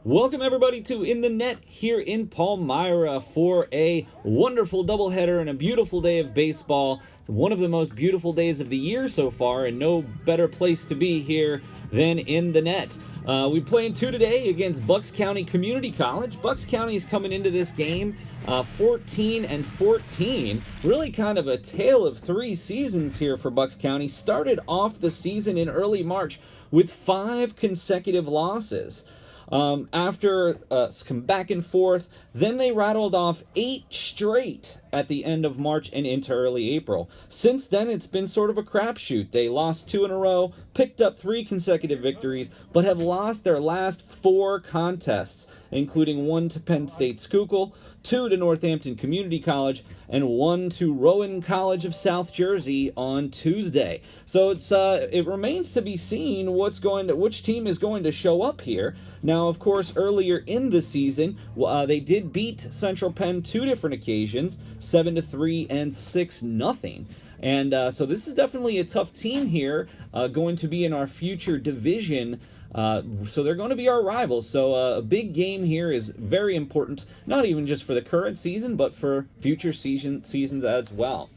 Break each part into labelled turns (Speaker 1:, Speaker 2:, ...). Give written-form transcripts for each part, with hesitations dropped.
Speaker 1: Welcome everybody to In the Net here in Palmyra for a wonderful doubleheader and a beautiful day of baseball. It's one of the most beautiful days of the year so far, and no better place to be here than in the net. We playing two today against Bucks County Community College. Bucks County is coming into this game 14-14. Really kind of a tale of three seasons here for Bucks County. Started off the season in early March with 5 consecutive losses. After some back and forth, then they rattled off 8 straight at the end of March and into early April. Since then, it's been sort of a crapshoot. They lost 2 in a row, picked up 3 consecutive victories, but have lost their last 4 contests, including 1 to Penn State Schuylkill, 2 to Northampton Community College, and 1 to Rowan College of South Jersey on Tuesday. So it remains to be seen which team is going to show up here. Now, of course, earlier in the season, they did beat Central Penn 2 different occasions, 7-3 and 6-0. And so this is definitely a tough team here, going to be in our future division. So they're going to be our rivals. So a big game here is very important, not even just for the current season, but for future seasons as well.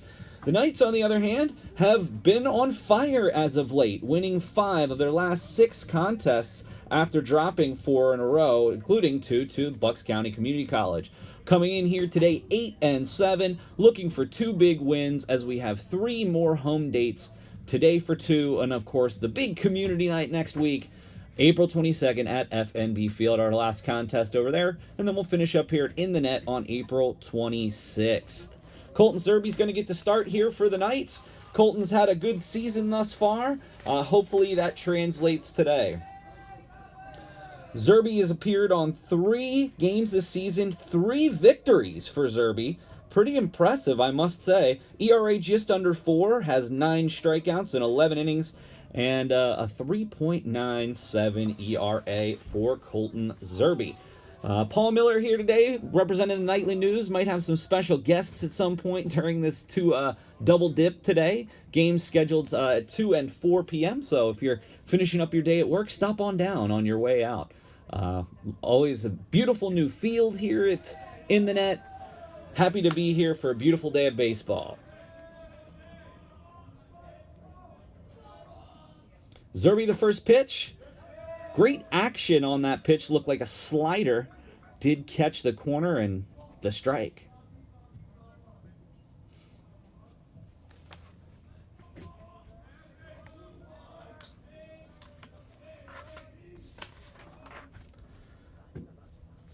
Speaker 1: The Knights, on the other hand, have been on fire as of late, winning 5 of their last 6 contests after dropping 4 in a row, including 2 to Bucks County Community College. Coming in here today 8-7, looking for 2 big wins as we have 3 more home dates today for 2, and of course the big community night next week, April 22nd at FNB Field, our last contest over there, and then we'll finish up here in the net on April 26th. Colton Zerby's going to get the start here for the Knights. Colton's had a good season thus far. Hopefully that translates today. Zerby has appeared on 3 games this season, 3 victories for Zerby. Pretty impressive, I must say. ERA just under 4, has 9 strikeouts in 11 innings, and a 3.97 ERA for Colton Zerby. Paul Miller here today, representing the Nightly News. Might have some special guests at some point during this double dip today. Games scheduled at 2 and 4 p.m., so if you're finishing up your day at work, stop on down on your way out. Always a beautiful new field here in the net. Happy to be here for a beautiful day of baseball. Zerby, the first pitch. Great action on that pitch. Looked like a slider. Did catch the corner and the strike.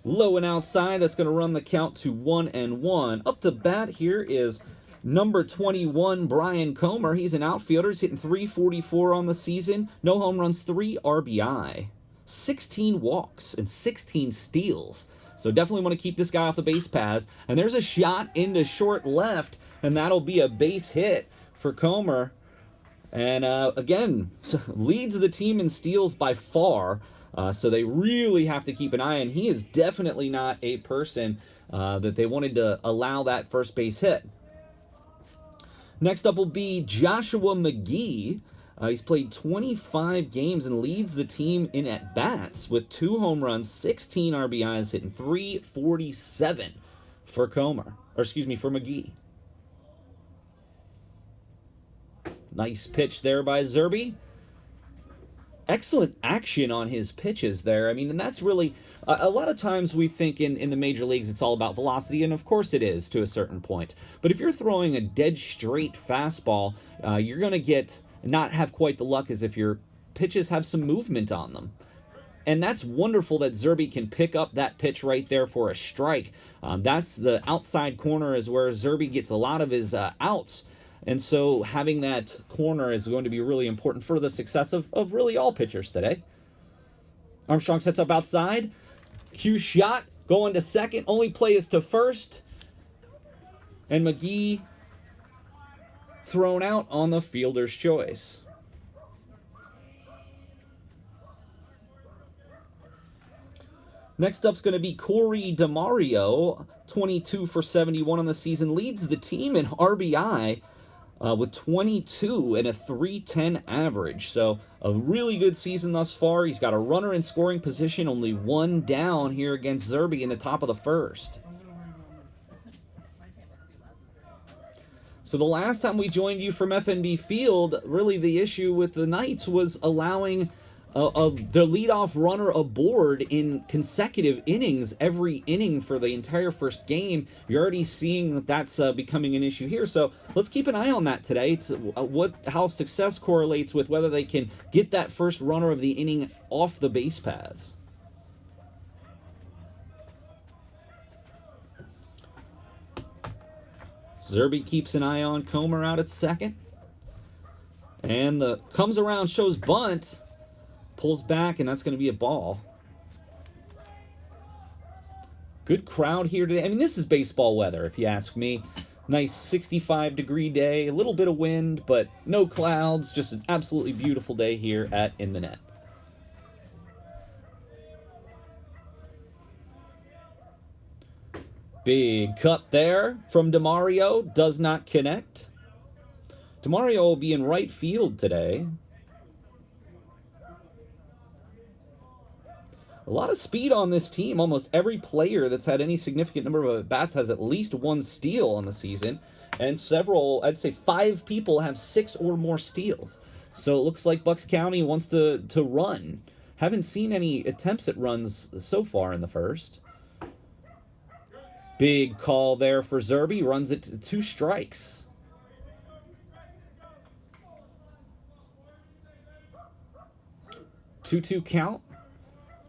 Speaker 1: Low and outside. That's going to run the count to 1-1. Up to bat here is number 21, Brian Comer. He's an outfielder. He's hitting .344 on the season. No home runs, 3 RBI, 16 walks, and 16 steals. So definitely want to keep this guy off the base paths. And there's a shot into short left, and that'll be a base hit for Comer. And again, leads the team in steals by far. So they really have to keep an eye on. He is definitely not a person that they wanted to allow that first base hit. Next up will be Joshua McGee. He's played 25 games and leads the team in at-bats with 2 home runs, 16 RBIs, hitting .347 for McGee. Nice pitch there by Zerby. Excellent action on his pitches there. I mean, and that's really, a lot of times we think in the major leagues it's all about velocity, and of course it is to a certain point. But if you're throwing a dead straight fastball, you're going to not have quite the luck as if your pitches have some movement on them. And that's wonderful that Zerby can pick up that pitch right there for a strike. That's the outside corner is where Zerby gets a lot of his outs. And so having that corner is going to be really important for the success of really all pitchers today. Armstrong sets up outside. Cue shot. Going to second. Only play is to first. And McGee thrown out on the fielder's choice. Next up's going to be Corey DeMario. 22 for 71 on the season. Leads the team in RBI. with 22 and a 310 average. So a really good season thus far. He's got a runner in scoring position, only one down here against Zerby in the top of the first. So the last time we joined you from FNB Field, really the issue with the Knights was allowing the leadoff runner aboard in consecutive innings, every inning for the entire first game. You're already seeing that that's becoming an issue here. So let's keep an eye on that today. It's how success correlates with whether they can get that first runner of the inning off the base paths. Zerby keeps an eye on Comer out at second. And the comes around, shows bunt, pulls back, and that's going to be a ball. Good crowd here today. I mean, this is baseball weather, if you ask me. Nice 65-degree day, a little bit of wind, but no clouds. Just an absolutely beautiful day here at In the Net. Big cut there from DeMario. Does not connect. DeMario will be in right field today. A lot of speed on this team. Almost every player that's had any significant number of at-bats has at least one steal on the season. And several, I'd say 5 people have 6 or more steals. So it looks like Bucks County wants to run. Haven't seen any attempts at runs so far in the first. Big call there for Zerby. Runs it to 2 strikes. Two count.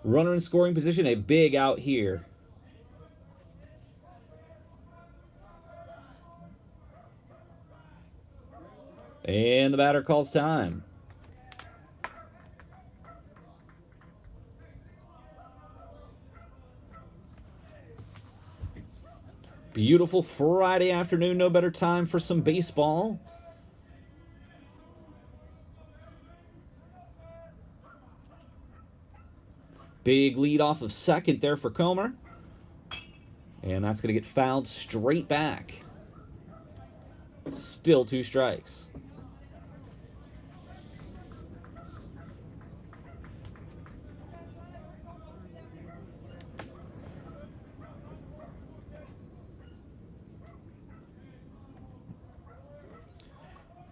Speaker 1: Runner in scoring position. A big out here. And the batter calls time. Beautiful Friday afternoon. No better time for some baseball. Big lead off of second there for Comer. And that's going to get fouled straight back. Still 2 strikes.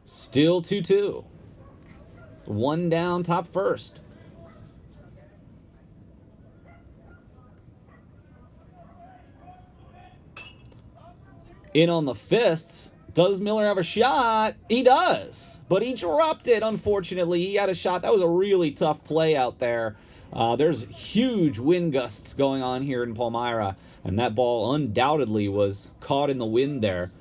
Speaker 1: Still 2-2. 1 down, top first. In on the fists. Does Miller have a shot? He does. But he dropped it, unfortunately. He had a shot. That was a really tough play out there. There's huge wind gusts going on here in Palmyra. And that ball undoubtedly was caught in the wind there.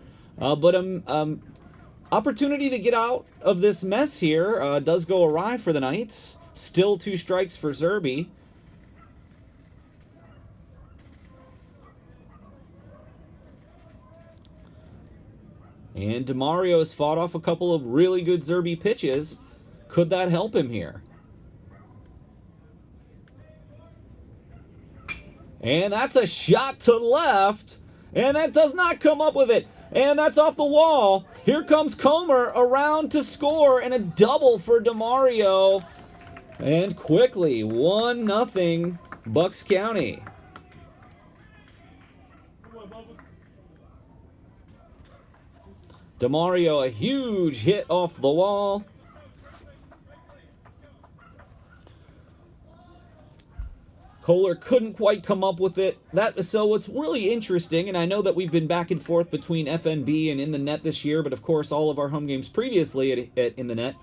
Speaker 1: Opportunity to get out of this mess here does go awry for the Knights. Still 2 strikes for Zerby. And DeMario has fought off a couple of really good Zerby pitches. Could that help him here? And that's a shot to left. And that does not come up with it. And that's off the wall. Here comes Comer around to score, and a double for DeMario. And quickly, 1-0 Bucks County. DeMario, a huge hit off the wall. Kohler couldn't quite come up with it. So what's really interesting, and I know that we've been back and forth between FNB and In the Net this year, but of course all of our home games previously at In the Net,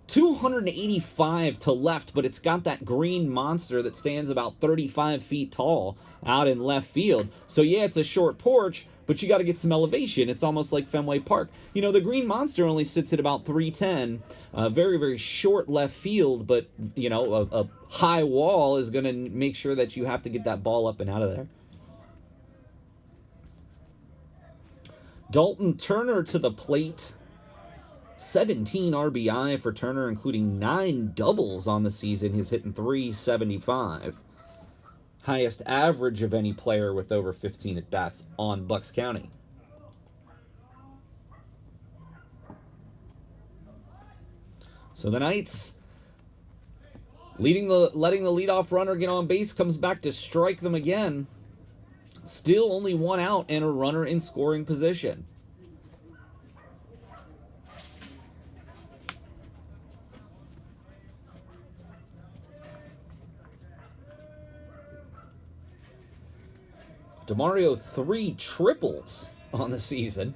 Speaker 1: 285 to left, but it's got that green monster that stands about 35 feet tall out in left field. So yeah, it's a short porch, but you got to get some elevation. It's almost like Fenway Park. You know, the green monster only sits at about 310. Very, very short left field, but, you know, a high wall is going to make sure that you have to get that ball up and out of there. Dalton Turner to the plate. 17 RBI for Turner, including 9 doubles on the season. He's hitting .375. Highest average of any player with over 15 at-bats on Bucks County. So the Knights letting the leadoff runner get on base, comes back to strike them again. Still only one out and a runner in scoring position. DeMario 3 triples on the season,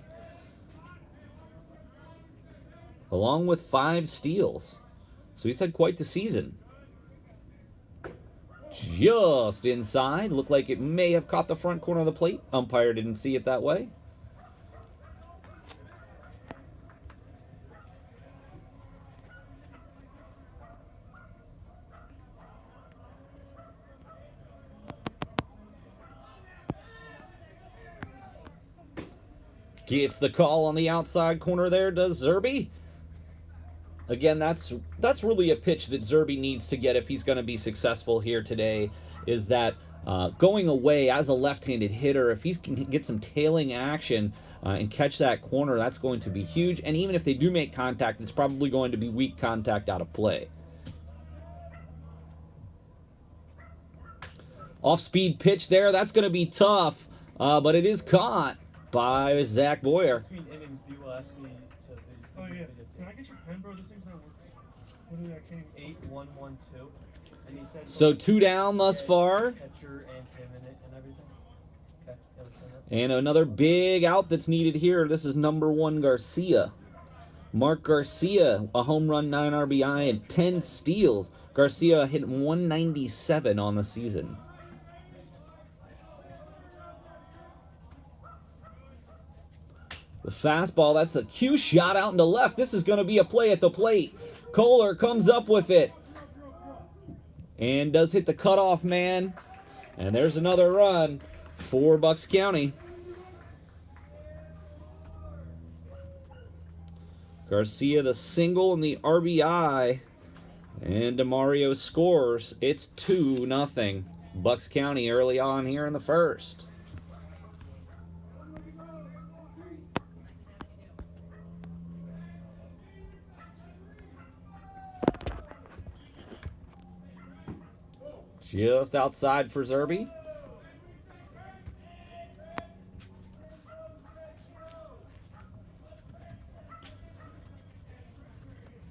Speaker 1: along with 5 steals. So he's had quite the season. Just inside. Looked like it may have caught the front corner of the plate. Umpire didn't see it that way. Gets the call on the outside corner there, does Zerby. Again, that's really a pitch that Zerby needs to get if he's going to be successful here today, is that going away as a left-handed hitter, if he can get some tailing action and catch that corner, that's going to be huge. And even if they do make contact, it's probably going to be weak contact out of play. Off-speed pitch there, that's going to be tough, but it is caught by Zach Boyer.
Speaker 2: Between innings, people ask me to.
Speaker 3: Oh yeah. Can I get your pen, bro? This thing's not working. What did I came?
Speaker 2: 8112. And he said.
Speaker 1: So 2 down thus far.
Speaker 2: Catcher and him in it and everything. Okay.
Speaker 1: And another big out that's needed here. This is number 1 Garcia. Mark Garcia, a home run, 9 RBI, and 10 steals. Garcia hit 197 on the season. The fastball, that's a cue shot out into left. This is going to be a play at the plate. Kohler comes up with it and does hit the cutoff man. And there's another run for Bucks County. Garcia the single and the RBI. And DeMario scores. It's 2-0. Bucks County early on here in the first. Just outside for Zerby.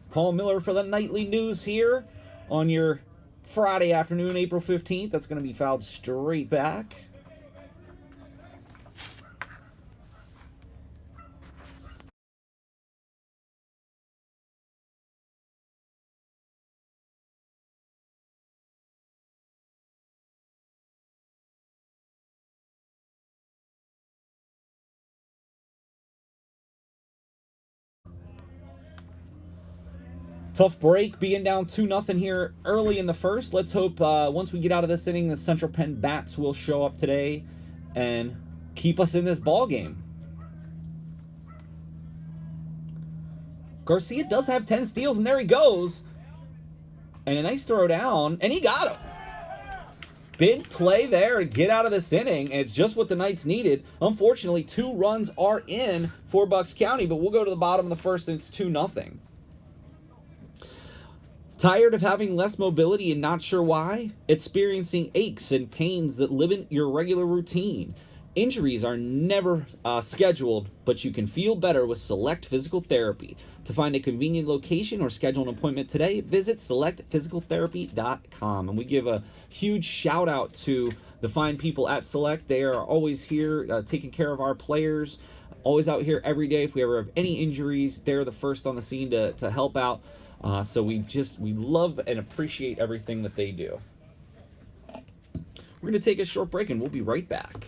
Speaker 1: Paul Miller for the nightly news here on your Friday afternoon, April 15th. That's going to be fouled straight back. Tough break, being down 2-0 here early in the first. Let's hope once we get out of this inning, the Central Penn Bats will show up today and keep us in this ball game. Garcia does have 10 steals, and there he goes. And a nice throw down, and he got him. Big play there to get out of this inning, and it's just what the Knights needed. Unfortunately, 2 runs are in for Bucks County, but we'll go to the bottom of the first, and it's 2-0. Tired of having less mobility and not sure why? Experiencing aches and pains that limit your regular routine. Injuries are never scheduled, but you can feel better with Select Physical Therapy. To find a convenient location or schedule an appointment today, visit selectphysicaltherapy.com. And we give a huge shout out to the fine people at Select. They are always here taking care of our players, always out here every day. If we ever have any injuries, they're the first on the scene to help out. So we love and appreciate everything that they do. We're going to take a short break and we'll be right back.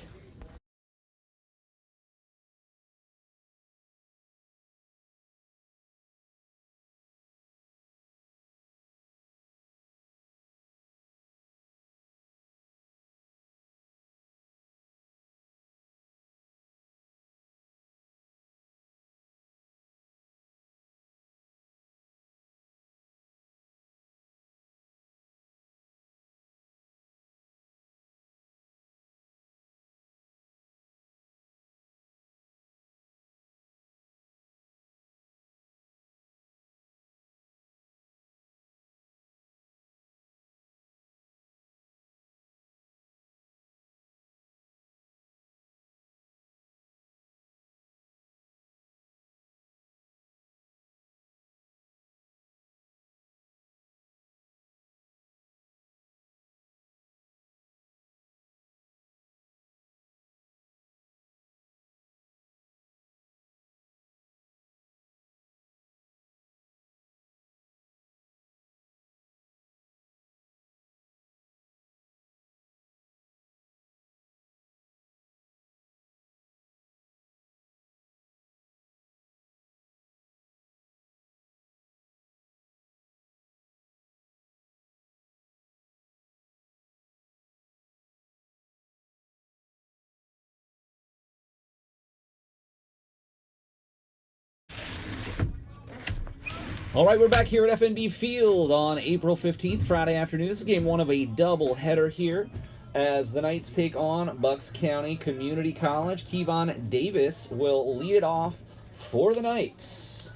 Speaker 1: All right, we're back here at FNB Field on April 15th, Friday afternoon. This is game one of a doubleheader here as the Knights take on Bucks County Community College. Kevon Davis will lead it off for the Knights.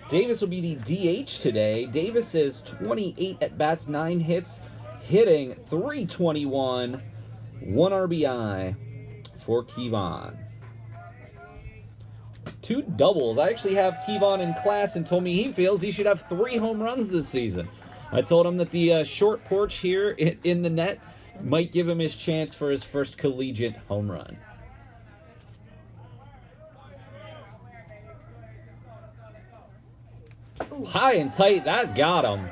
Speaker 1: Davis will be the DH today. Davis is 28 at-bats, 9 hits, hitting .321, 1 RBI for Kevon. 2 doubles. I actually have Kevon in class and told me he feels he should have 3 home runs this season. I told him that the short porch here in the net might give him his chance for his first collegiate home run. High and tight, that got him.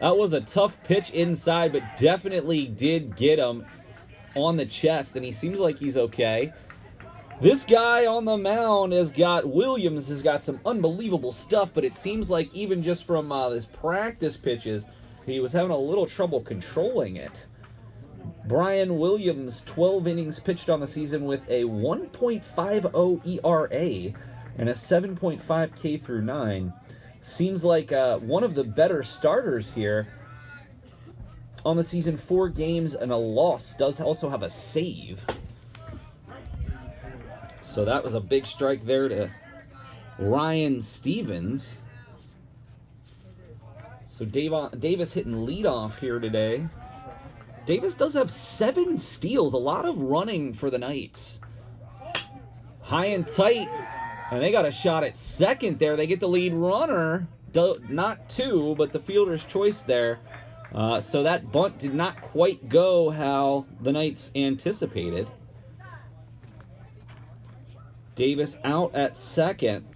Speaker 1: That was a tough pitch inside, but definitely did get him on the chest, and he seems like he's okay. This guy on the mound Williams has got some unbelievable stuff, but it seems like even just from his practice pitches, he was having a little trouble controlling it. Brian Williams, 12 innings pitched on the season with a 1.50 ERA and a 7.5 K through 9. Seems like one of the better starters here on the season. 4 games and a loss. Does also have a save. So that was a big strike there to Ryan Stevens. So Davis hitting leadoff here today. Davis does have 7 steals, a lot of running for the Knights. High and tight, and they got a shot at second there. They get the lead runner, not 2, but the fielder's choice there. So that bunt did not quite go how the Knights anticipated. Davis out at second.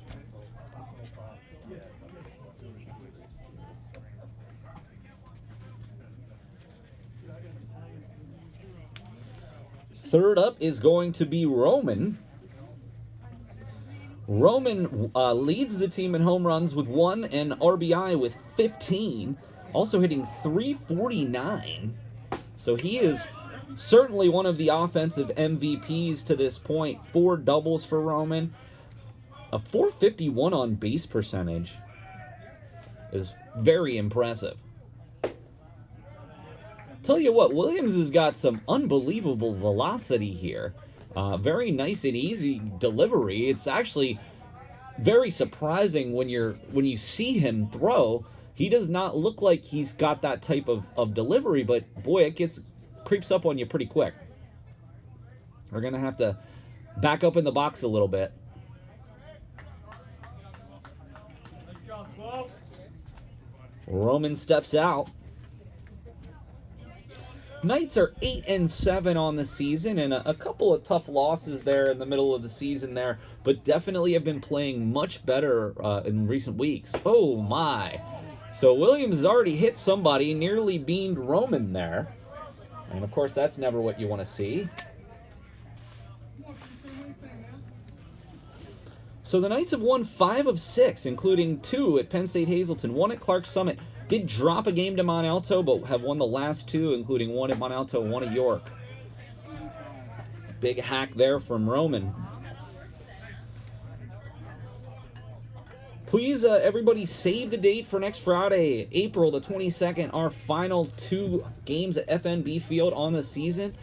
Speaker 1: Third up is going to be Roman. Roman leads the team in home runs with 1 and RBI with 15. Also hitting .349. So he is certainly one of the offensive MVPs to this point. 4 doubles for Roman. A .451 on base percentage is very impressive. Tell you what, Williams has got some unbelievable velocity here. Very nice and easy delivery. It's actually very surprising when you see him throw. He does not look like he's got that type of delivery, but boy, it creeps up on you pretty quick. We're gonna have to back up in the box a little bit. Roman steps out. Knights are 8-7 on the season, and a couple of tough losses there in the middle of the season there, but definitely have been playing much better in recent weeks. Oh my. So Williams has already hit somebody, nearly beamed Roman there. And of course, that's never what you want to see. So the Knights have won 5 of 6, including 2 at Penn State Hazleton, 1 at Clark Summit. Did drop a game to Mont Alto, but have won the last 2, including 1 at Mont Alto, 1 at York. Big hack there from Roman. Please, everybody, save the date for next Friday, April the 22nd, our final 2 games at FNB Field on the season.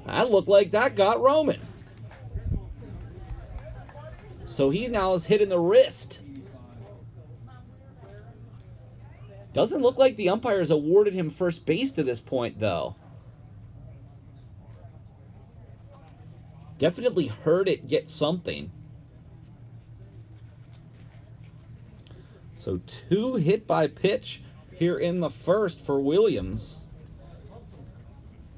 Speaker 1: That looked like that got Roman. So he now is hitting the wrist. Doesn't look like the umpires awarded him first base to this point, though. Definitely heard it get something. So 2 hit by pitch here in the first for Williams.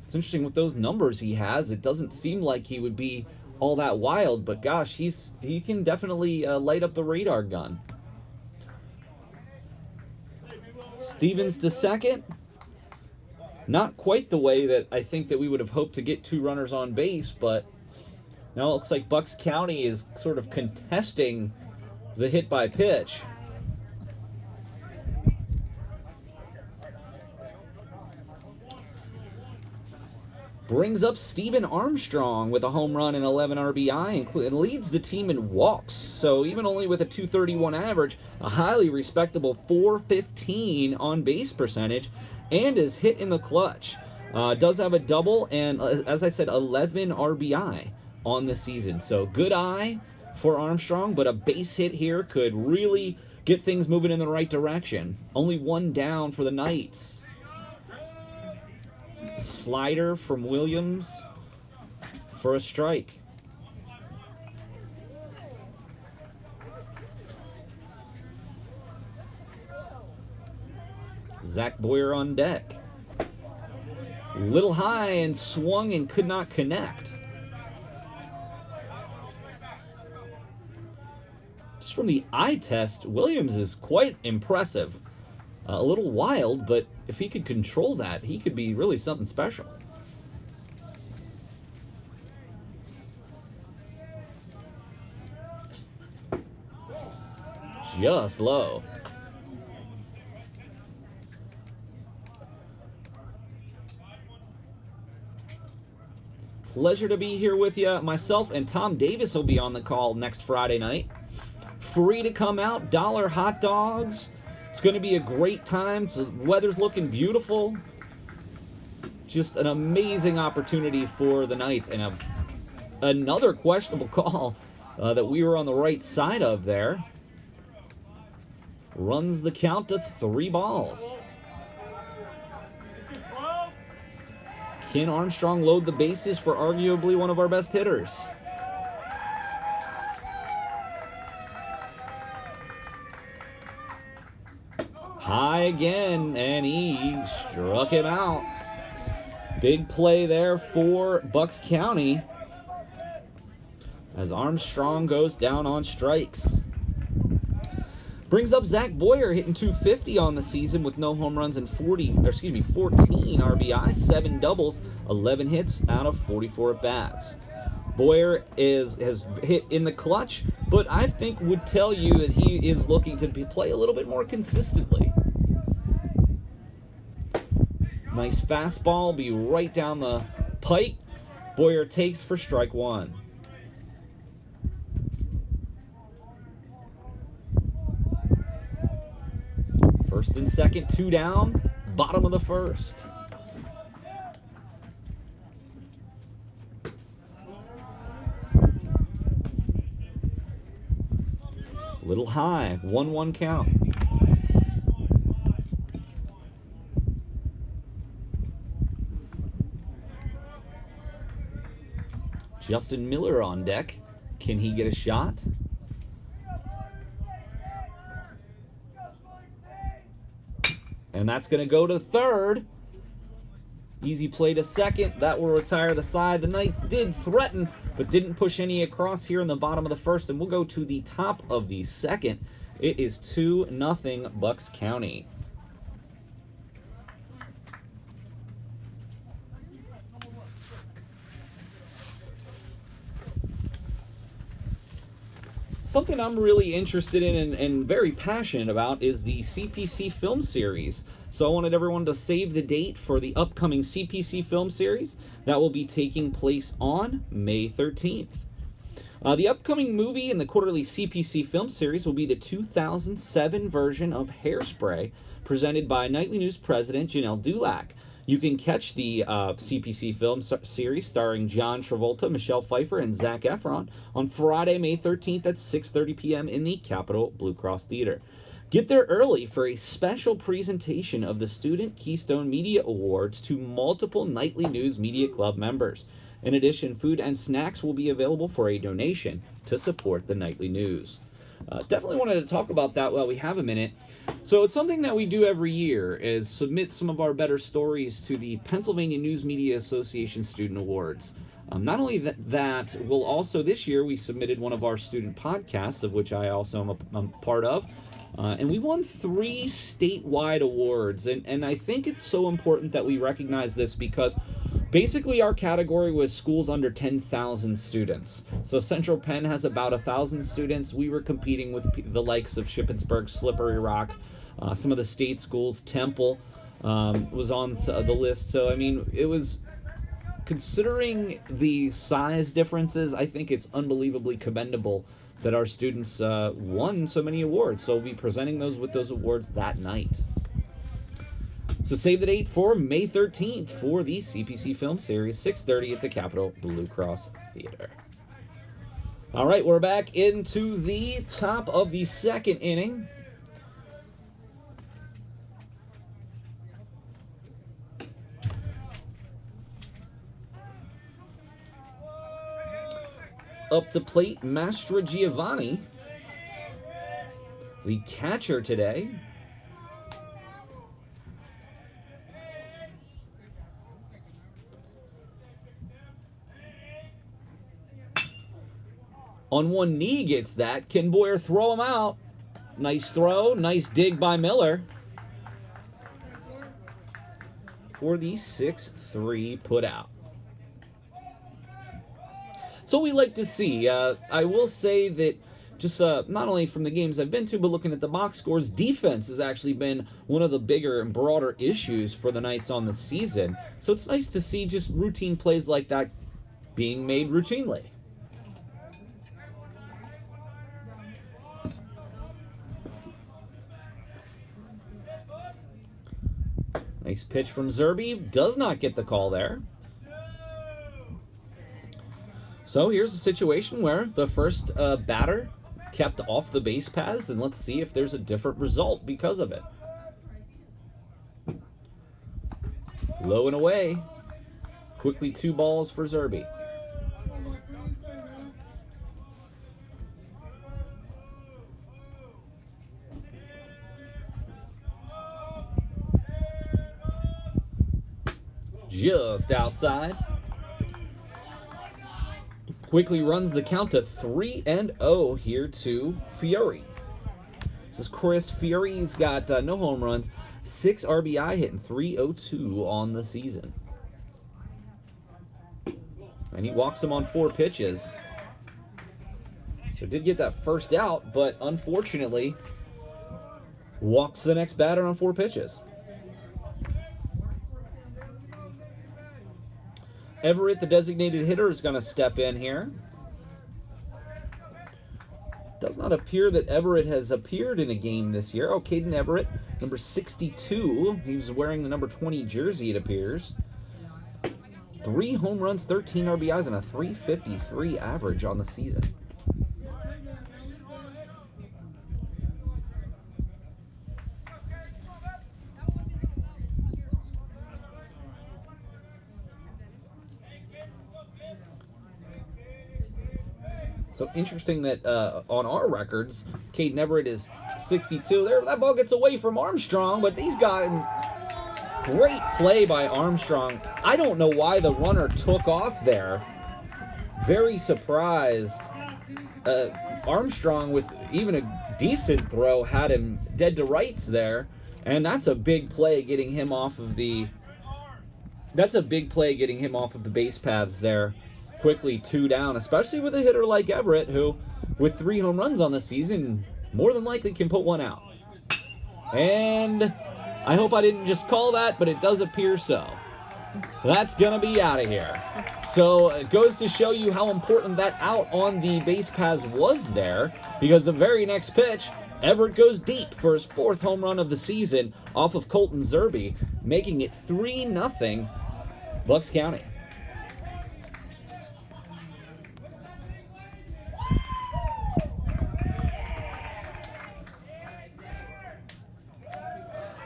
Speaker 1: It's interesting with those numbers he has. It doesn't seem like he would be all that wild, but gosh, he can definitely light up the radar gun. Stevens to second. Not quite the way that I think that we would have hoped to get 2 runners on base, but now it looks like Bucks County is sort of contesting the hit by pitch. brings up Steven Armstrong with a home run and 11 RBI and leads the team in walks. So even only with a 231 average, a highly respectable 415 on base percentage, and is hit in the clutch. Does have a double and, as I said, 11 RBI on the season. So good eye for Armstrong, but a base hit here could really get things moving in the right direction. Only one down for the Knights. Slider from Williams for a strike. Zach Boyer on deck. Little high and swung and could not connect. Just from the eye test, Williams is quite impressive. A little wild, but if he could control that, he could be really something special. Just low. Pleasure to be here with you. Myself and Tom Davis will be on the call next Friday night. Free to come out, $1 hot dogs. It's going to be a great time. The weather's looking beautiful. Just an amazing opportunity for the Knights. And another questionable call that we were on the right side of there. Runs the count to 3 balls. Can Armstrong load the bases for arguably one of our best hitters? High again, and he struck him out. Big play there for Bucks County as Armstrong goes down on strikes. Brings up Zach Boyer, hitting 250 on the season with no home runs and 14 RBI, 7 doubles, 11 hits out of 44 at-bats. Boyer has hit in the clutch, but I think would tell you that he is looking to play a little bit more consistently. Nice fastball, be right down the pike. Boyer takes for strike 1. First and second, 2 down, bottom of the first. Little high, 1-1 count. Justin Miller on deck. Can he get a shot? And that's going to go to third. Easy play to second. That will retire the side. The Knights did threaten, but didn't push any across here in the bottom of the first. And we'll go to the top of the second. It is 2-0 Bucks County. Something I'm really interested in and very passionate about is the CPC film series. So I wanted everyone to save the date for the upcoming CPC film series that will be taking place on May 13th. The upcoming movie in the quarterly CPC film series will be the 2007 version of Hairspray, presented by Nightly News president Janelle Dulac. You can catch the CPC film series starring John Travolta, Michelle Pfeiffer, and Zac Efron on Friday, May 13th at 6:30 p.m. in the Capitol Blue Cross Theater. Get there early for a special presentation of the Student Keystone Media Awards to multiple Nightly News Media Club members. In addition, food and snacks will be available for a donation to support the Nightly News. Definitely wanted to talk about that while we have a minute. So it's something that we do every year, is submit some of our better stories to the Pennsylvania News Media Association Student Awards. Not only that, we'll also, this year, we submitted one of our student podcasts, of which I also am a part of, and we won 3 statewide awards. And I think it's so important that we recognize this because basically our category was schools under 10,000 students. So Central Penn has about 1,000 students. We were competing with the likes of Shippensburg, Slippery Rock, some of the state schools. Temple was on the list. So, I mean, it was considering the size differences, I think it's unbelievably commendable that our students won so many awards. So we'll be presenting those with those awards that night. So save the date for May 13th for the CPC Film Series, 6:30 at the Capitol Blue Cross Theater. All right, we're back into the top of the second inning. Up to plate, Mastra Giovanni, the catcher today. On one knee gets that. Can Boyer throw him out? Nice throw. Nice dig by Miller. For the 6-3 put out. So we like to see. I will say that just not only from the games I've been to, but looking at the box scores, defense has actually been one of the bigger and broader issues for the Knights on the season. So it's nice to see just routine plays like that being made routinely. Nice pitch from Zerby. Does not get the call there. So here's a situation where the first batter kept off the base paths, and let's see if there's a different result because of it. Low and away. Quickly 2 balls for Zerby. Just outside. Quickly runs the count to 3-0 here to Fiore. This is Chris Fiore. He's got no home runs, 6 RBI, hitting .302 on the season. And he walks him on 4 pitches. So did get that first out, but unfortunately walks the next batter on 4 pitches. Everett, the designated hitter, is going to step in here. Does not appear that Everett has appeared in a game this year. Oh, Caden Everett, number 62. He was wearing the number 20 jersey, it appears. 3 home runs, 13 RBIs, and a .353 average on the season. So interesting that on our records, Caden Everett is 62. There, that ball gets away from Armstrong, but he's gotten great play by Armstrong. I don't know why the runner took off there. Very surprised. Armstrong, with even a decent throw, had him dead to rights there, and that's a big play getting him off of the. That's a big play getting him off of the base paths there. Quickly 2 down, especially with a hitter like Everett, who, with 3 home runs on the season, more than likely can put 1 out. And I hope I didn't just call that, but it does appear so. That's going to be out of here. So it goes to show you how important that out on the base paths was there, because the very next pitch, Everett goes deep for his 4th home run of the season off of Colton Zerby, making it 3-0 Bucks County.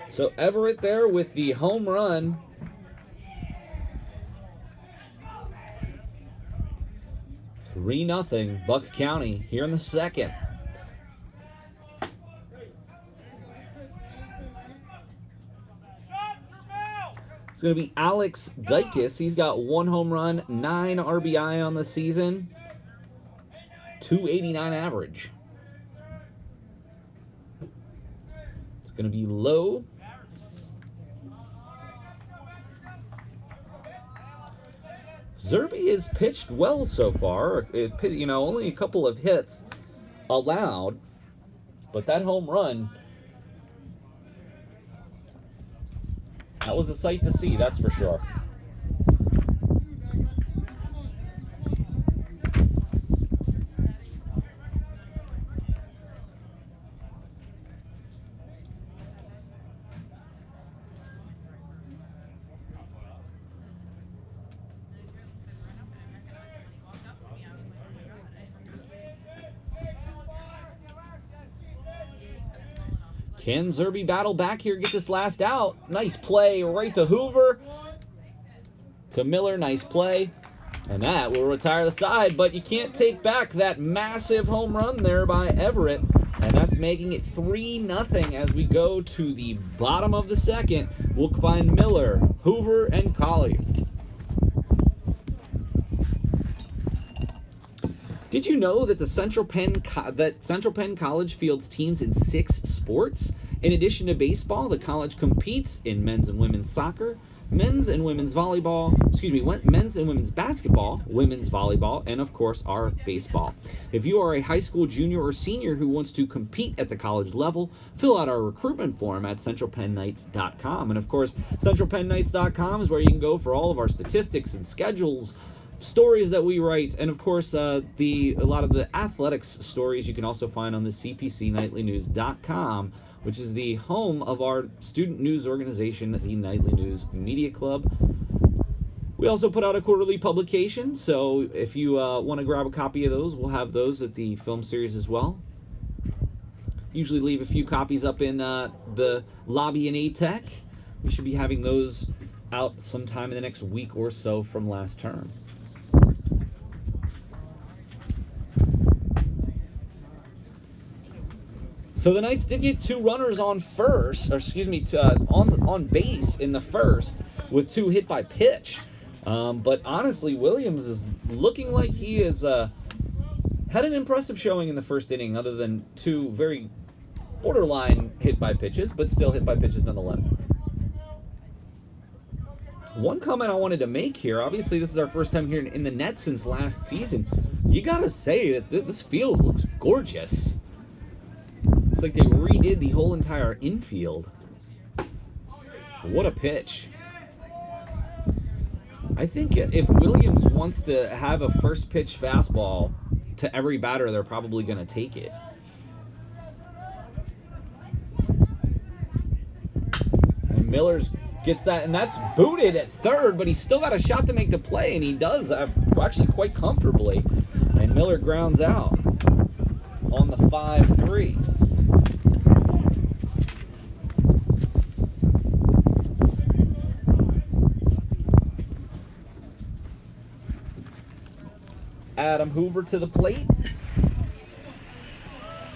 Speaker 1: So Everett there with the home run. $3-0 Bucks County here in the second. It's going to be Alex Dykes. He's got 1 home run, 9 RBI on the season, .289 average. It's going to be low. Zerby has pitched well so far. Only a couple of hits allowed, but that home run, that was a sight to see, that's for sure. Can Zerby battle back here, get this last out? Nice play right to Hoover. To Miller, nice play. And that will retire the side, but you can't take back that massive home run there by Everett. And that's making it 3-0 as we go to the bottom of the second. We'll find Miller, Hoover, and Colley. Did you know that the Central Penn College fields teams in 6 sports? In addition to baseball, the college competes in men's and women's soccer, men's and women's volleyball, men's and women's basketball, women's volleyball, and of course our baseball. If you are a high school junior or senior who wants to compete at the college level, fill out our recruitment form at centralpennknights.com. And of course, centralpennknights.com is where you can go for all of our statistics and schedules, stories that we write, and of course a lot of the athletics stories you can also find on the cpcnightlynews.com, which is the home of our student news organization, the Nightly News Media Club. We also put out a quarterly publication, so if you want to grab a copy of those, we'll have those at the film series as well. Usually leave a few copies up in the lobby in ATEC. We should be having those out sometime in the next week or so from last term. So the Knights did get 2 runners on on base in the first with 2 hit by pitch. But honestly, Williams is looking like he has had an impressive showing in the first inning, other than 2 very borderline hit by pitches, but still hit by pitches nonetheless. One comment I wanted to make here, obviously this is our first time here in the net since last season. You gotta say that this field looks gorgeous. It's like they redid the whole entire infield. What a pitch. I think if Williams wants to have a first pitch fastball to every batter, they're probably going to take it. And Miller's gets that, and that's booted at third, but he's still got a shot to make the play, and he does actually quite comfortably. And Miller grounds out on the 5-3. Adam Hoover to the plate.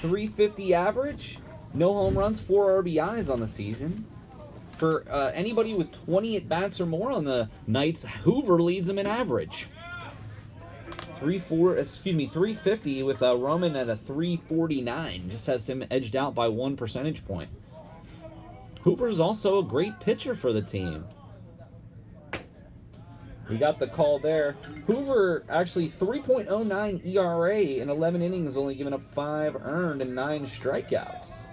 Speaker 1: 350 average. No home runs, 4 RBIs on the season. For anybody with 20 at-bats or more on the Knights, Hoover leads them in average. 350 with Roman at a 349. Just has him edged out by 1 percentage point. Hoover's also a great pitcher for the team. We got the call there. Hoover actually 3.09 ERA in 11 innings, only giving up 5 earned and 9 strikeouts.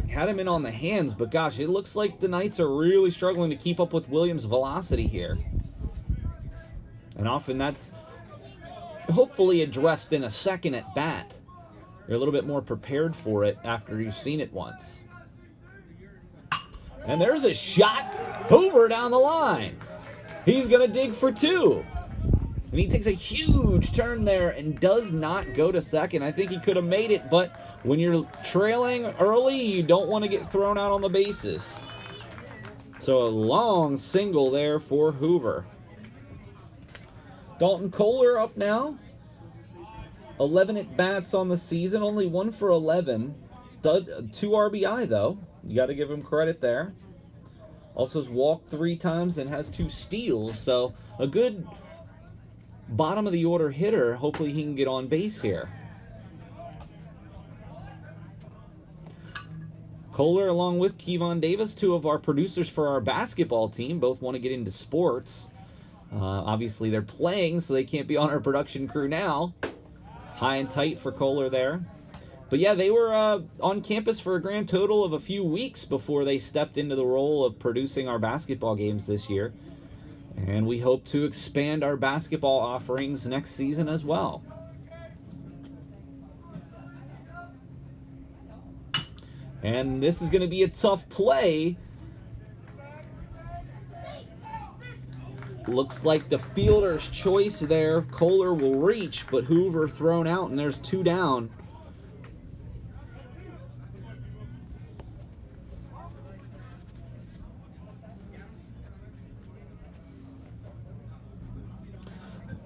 Speaker 1: Had him in on the hands, but gosh, it looks like the Knights are really struggling to keep up with Williams' velocity here. And often that's hopefully addressed in a second at bat. You're a little bit more prepared for it after you've seen it once. And there's a shot. Hoover down the line. He's going to dig for 2. And he takes a huge turn there and does not go to second. I think he could have made it, but when you're trailing early, you don't want to get thrown out on the bases. So a long single there for Hoover. Dalton Kohler up now. 11 at-bats on the season, only 1 for 11. 2 RBI, though. You got to give him credit there. Also has walked 3 times and has 2 steals, so a good bottom-of-the-order hitter. Hopefully he can get on base here. Kohler, along with Kevon Davis, 2 of our producers for our basketball team, both want to get into sports. Obviously, they're playing, so they can't be on our production crew now. High and tight for Kohler there. But yeah, they were on campus for a grand total of a few weeks before they stepped into the role of producing our basketball games this year. And we hope to expand our basketball offerings next season as well. And this is going to be a tough play. Looks like the fielder's choice there. Kohler will reach, but Hoover thrown out, and there's 2 down.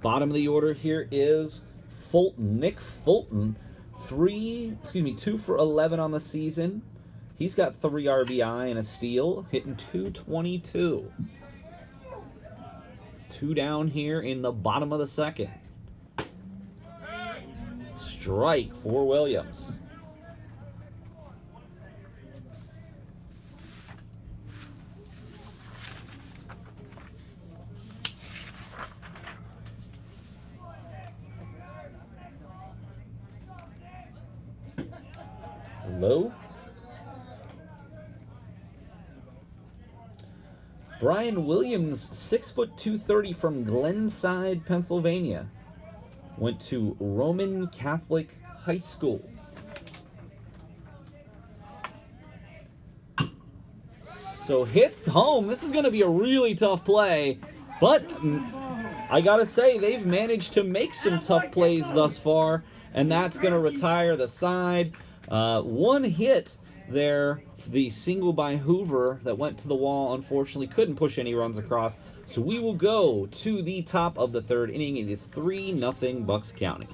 Speaker 1: Bottom of the order here is Fulton. Nick Fulton, 2 for 11 on the season. He's got 3 RBI and a steal, hitting .222. 2 down here in the bottom of the second. Strike for Williams. Low. Brian Williams, 6', 230 from Glenside, Pennsylvania. Went to Roman Catholic High School. So hits home. This is going to be a really tough play. But I got to say, they've managed to make some tough plays thus far. And that's going to retire the side. 1 hit there, the single by Hoover that went to the wall, unfortunately couldn't push any runs across. So we will go to the top of the 3rd inning. It is 3-0 Bucks County.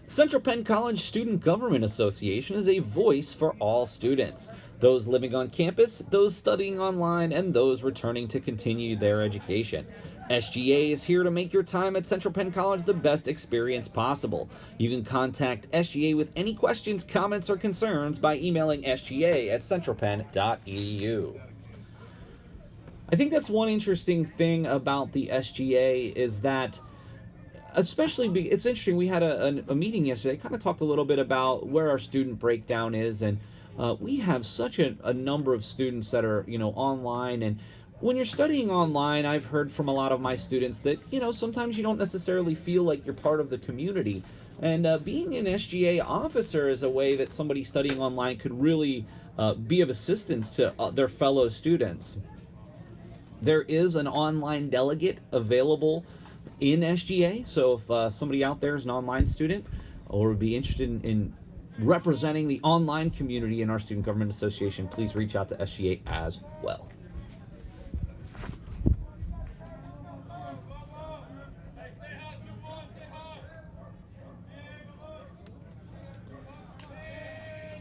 Speaker 1: Central Penn College Student Government Association is a voice for all students. Those living on campus, those studying online, and those returning to continue their education. SGA is here to make your time at Central Penn College the best experience possible. You can contact SGA with any questions, comments, or concerns by emailing sga@centralpenn.edu. I think that's one interesting thing about the SGA is that, especially, it's interesting, we had a meeting yesterday, kind of talked a little bit about where our student breakdown is, and we have such a number of students that are, online. And when you're studying online, I've heard from a lot of my students that, sometimes you don't necessarily feel like you're part of the community. And being an SGA officer is a way that somebody studying online could really be of assistance to their fellow students. There is an online delegate available in SGA. So if somebody out there is an online student or would be interested in representing the online community in our Student Government Association, please reach out to SGA as well.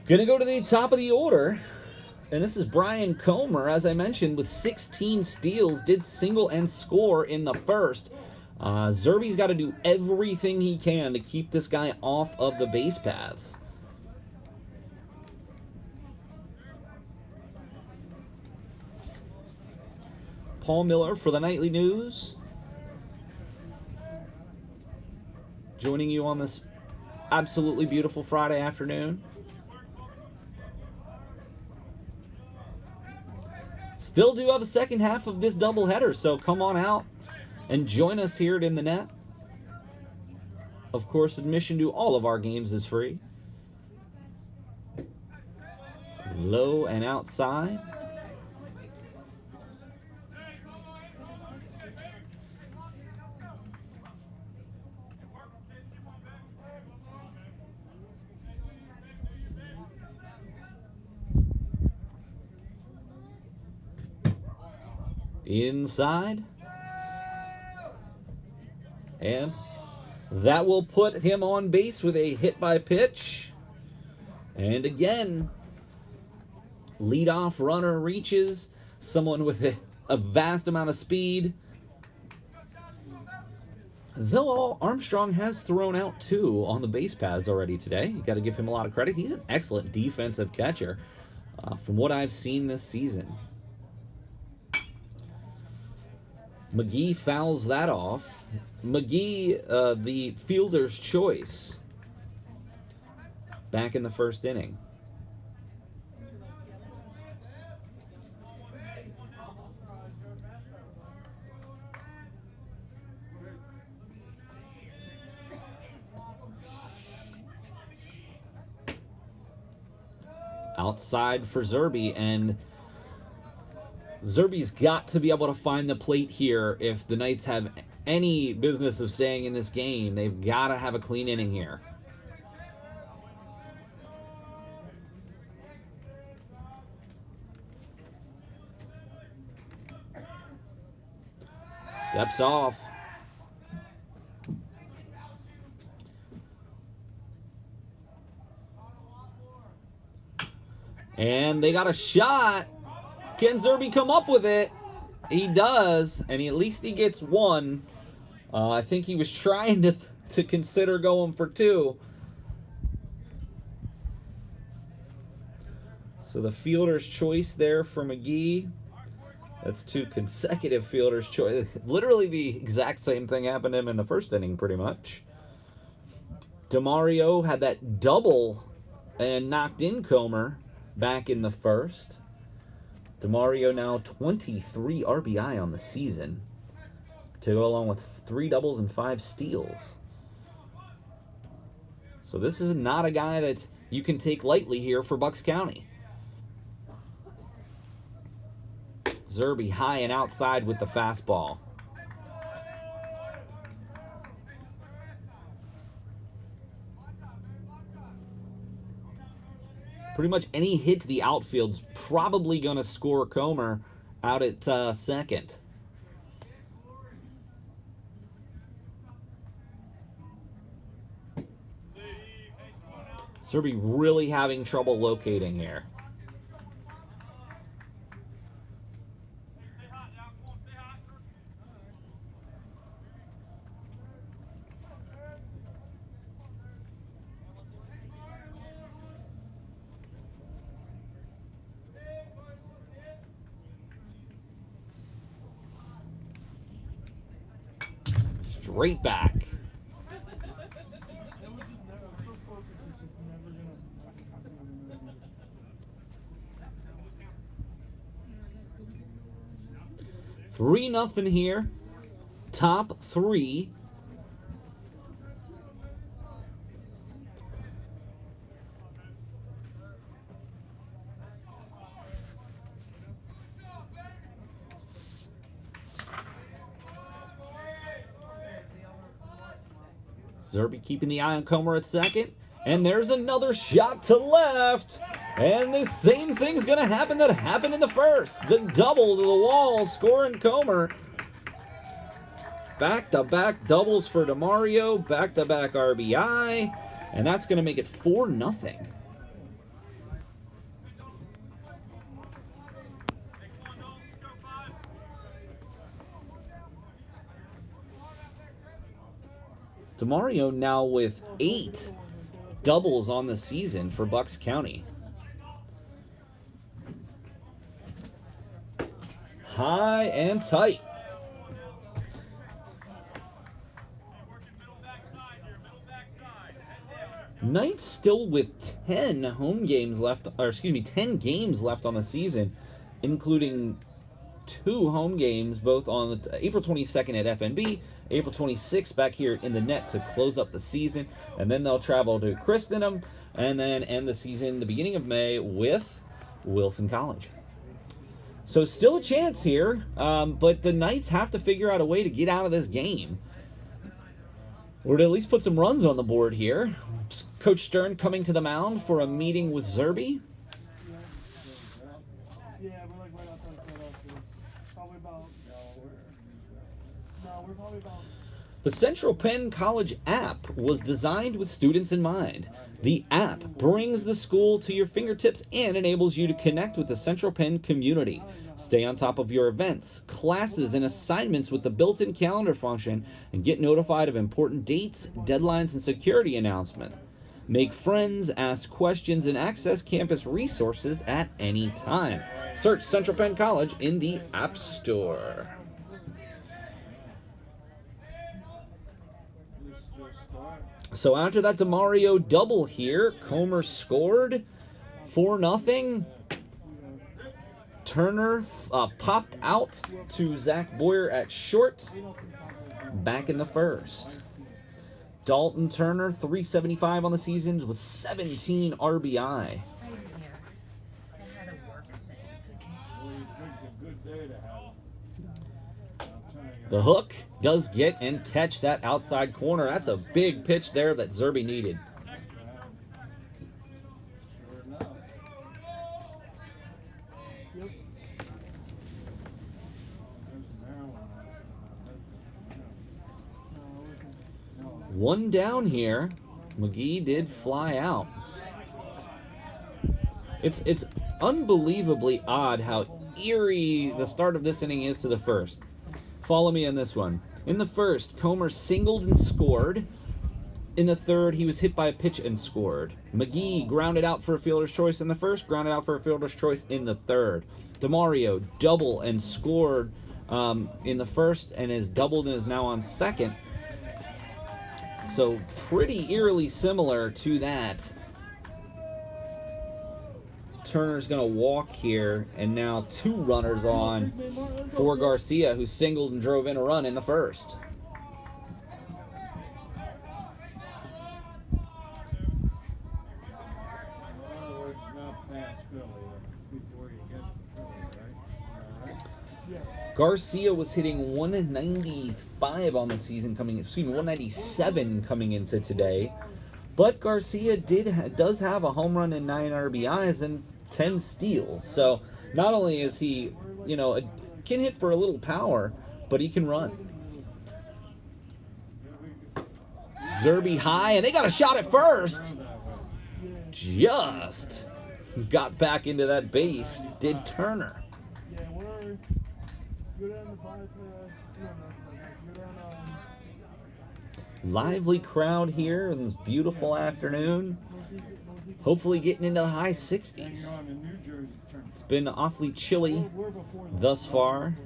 Speaker 1: Gonna go to the top of the order, and this is Brian Comer, as I mentioned, with 16 steals, did single and score in the first. Zerby's got to do everything he can to keep this guy off of the base paths. Paul Miller for the Nightly News, joining you on this absolutely beautiful Friday afternoon. Still do have a second half of this doubleheader, so come on out and join us here at In the Net. Of course, admission to all of our games is free. Low and outside. Inside. And that will put him on base with a hit by pitch. And again, leadoff runner reaches, someone with a vast amount of speed. Though Armstrong has thrown out 2 on the base paths already today. You got to give him a lot of credit. He's an excellent defensive catcher from what I've seen this season. McGee fouls that off. McGee, the fielder's choice, back in the first inning. outside for Zerby, and Zerby's got to be able to find the plate here if the Knights have any business of staying in this game. They've got to have a clean inning here. Steps off. And they got a shot. Can Zerby come up with it? He does, and at least he gets one. I think he was trying to consider going for two. So the fielder's choice there for McGee. That's two consecutive fielder's choice. Literally the exact same thing happened to him in the first inning, pretty much. DeMario had that double and knocked in Comer back in the first. DeMario now 23 RBI on the season to go along with 3 doubles and 5 steals. So this is not a guy that you can take lightly here for Bucks County. Zerby high and outside with the fastball. Pretty much any hit to the outfield's probably going to score Comer out at second. Zerby really having trouble locating here. Straight back. Three nothing here. Top three. Zerby keeping the eye on Comer at second. And there's another shot to left. And the same thing's going to happen that happened in the first. The double to the wall, scoring Comer. Back-to-back doubles for DeMario. Back-to-back RBI. And that's going to make it 4-0. DeMario now with 8 doubles on the season for Bucks County. High and tight. Knights still with 10 home games left, or excuse me, 10 games left on the season, including 2 home games, both on April 22nd at FNB, April 26th back here in the net to close up the season, and then they'll travel to Christendom and then end the season the beginning of May with Wilson College. So still a chance here, but the Knights have to figure out a way to get out of this game, or to at least put some runs on the board here. Coach Stern coming to the mound for a meeting with Zerby.
Speaker 3: Yeah, we're like right outside of Philadelphia. Probably about. No, we're probably about.
Speaker 1: The Central Penn College app was designed with students in mind. The app brings the school to your fingertips and enables you to connect with the Central Penn community. Stay on top of your events, classes, and assignments with the built-in calendar function and get notified of important dates, deadlines, and security announcements. Make friends, ask questions, and access campus resources at any time. Search Central Penn College in the App Store. So after that DeMario double here, Comer scored 4-0. Turner popped out to Zach Boyer at short back in the first. Dalton Turner, 375 on the season with 17 RBI. The hook does get and catch that outside corner. That's a big pitch there that Zerby needed. One down here. McGee did fly out. It's unbelievably odd how eerie the start of this inning is to the first. Follow me on this one. In the first, Comer singled and scored. In the third, he was hit by a pitch and scored. McGee grounded out for a fielder's choice in the first, grounded out for a fielder's choice in the third. DeMario double and scored in the first and is doubled and is now on second. So pretty eerily similar to that. Turner's going to walk here, and now 2 runners on for Garcia, who singled and drove in a run in the first. Garcia was hitting 195 on the season 197 coming into today. But Garcia does have a home run and 9 RBIs and 10 steals. So not only is he, can hit for a little power, but he can run. Zerby high, and they got a shot at first. Just got back into that base, did Turner. Lively crowd here in this beautiful afternoon. Hopefully getting into the high 60s. It's been awfully chilly thus far.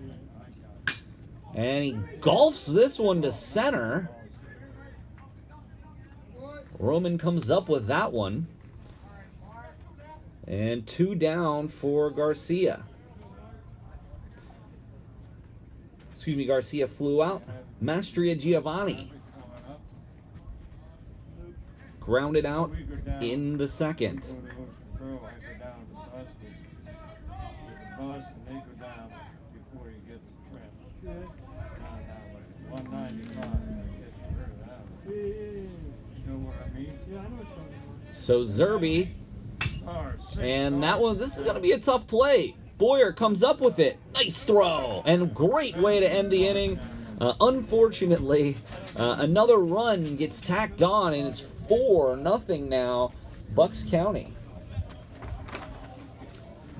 Speaker 1: And he golfs this one to center. Roman comes up with that one. And 2 down for Garcia. Garcia flew out. Mastria Giovanni grounded out in the second. So Zerby, and that one, this is going to be a tough play. Boyer comes up with it. Nice throw. And great way to end the inning. Unfortunately, another run gets tacked on, and it's 4-0 now, Bucks County.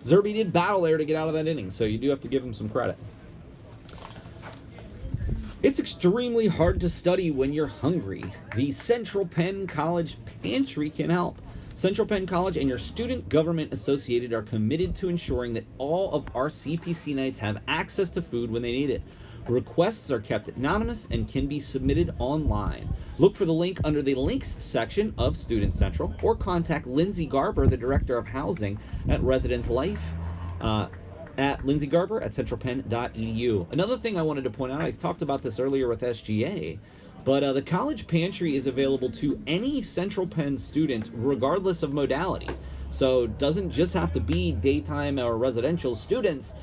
Speaker 1: Zerby did battle there to get out of that inning, so you do have to give him some credit. It's extremely hard to study when you're hungry. The Central Penn College Pantry can help. Central Penn College and your student government associated are committed to ensuring that all of our CPC Knights have access to food when they need it. Requests are kept anonymous and can be submitted online. Look for the link under the links section of Student Central, or contact Lindsay Garber, the Director of Housing at Residence Life, at Lindsay Garber at centralpenn.edu. Another thing I wanted to point out, I talked about this earlier with SGA, but the college pantry is available to any Central Penn student regardless of modality. So it doesn't just have to be daytime or residential students.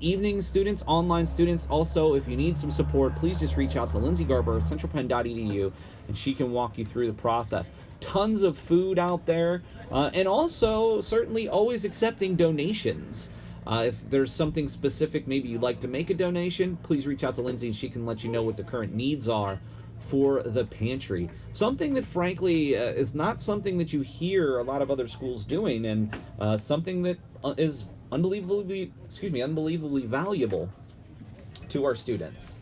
Speaker 1: Evening students, online students. Also, if you need some support, please just reach out to Lindsay Garber at centralpenn.edu, and she can walk you through the process. Tons of food out there, and also certainly always accepting donations. If there's something specific, maybe you'd like to make a donation, please reach out to Lindsay and she can let you know what the current needs are for the pantry. Something that frankly is not something that you hear a lot of other schools doing, and something that is unbelievably valuable to our students.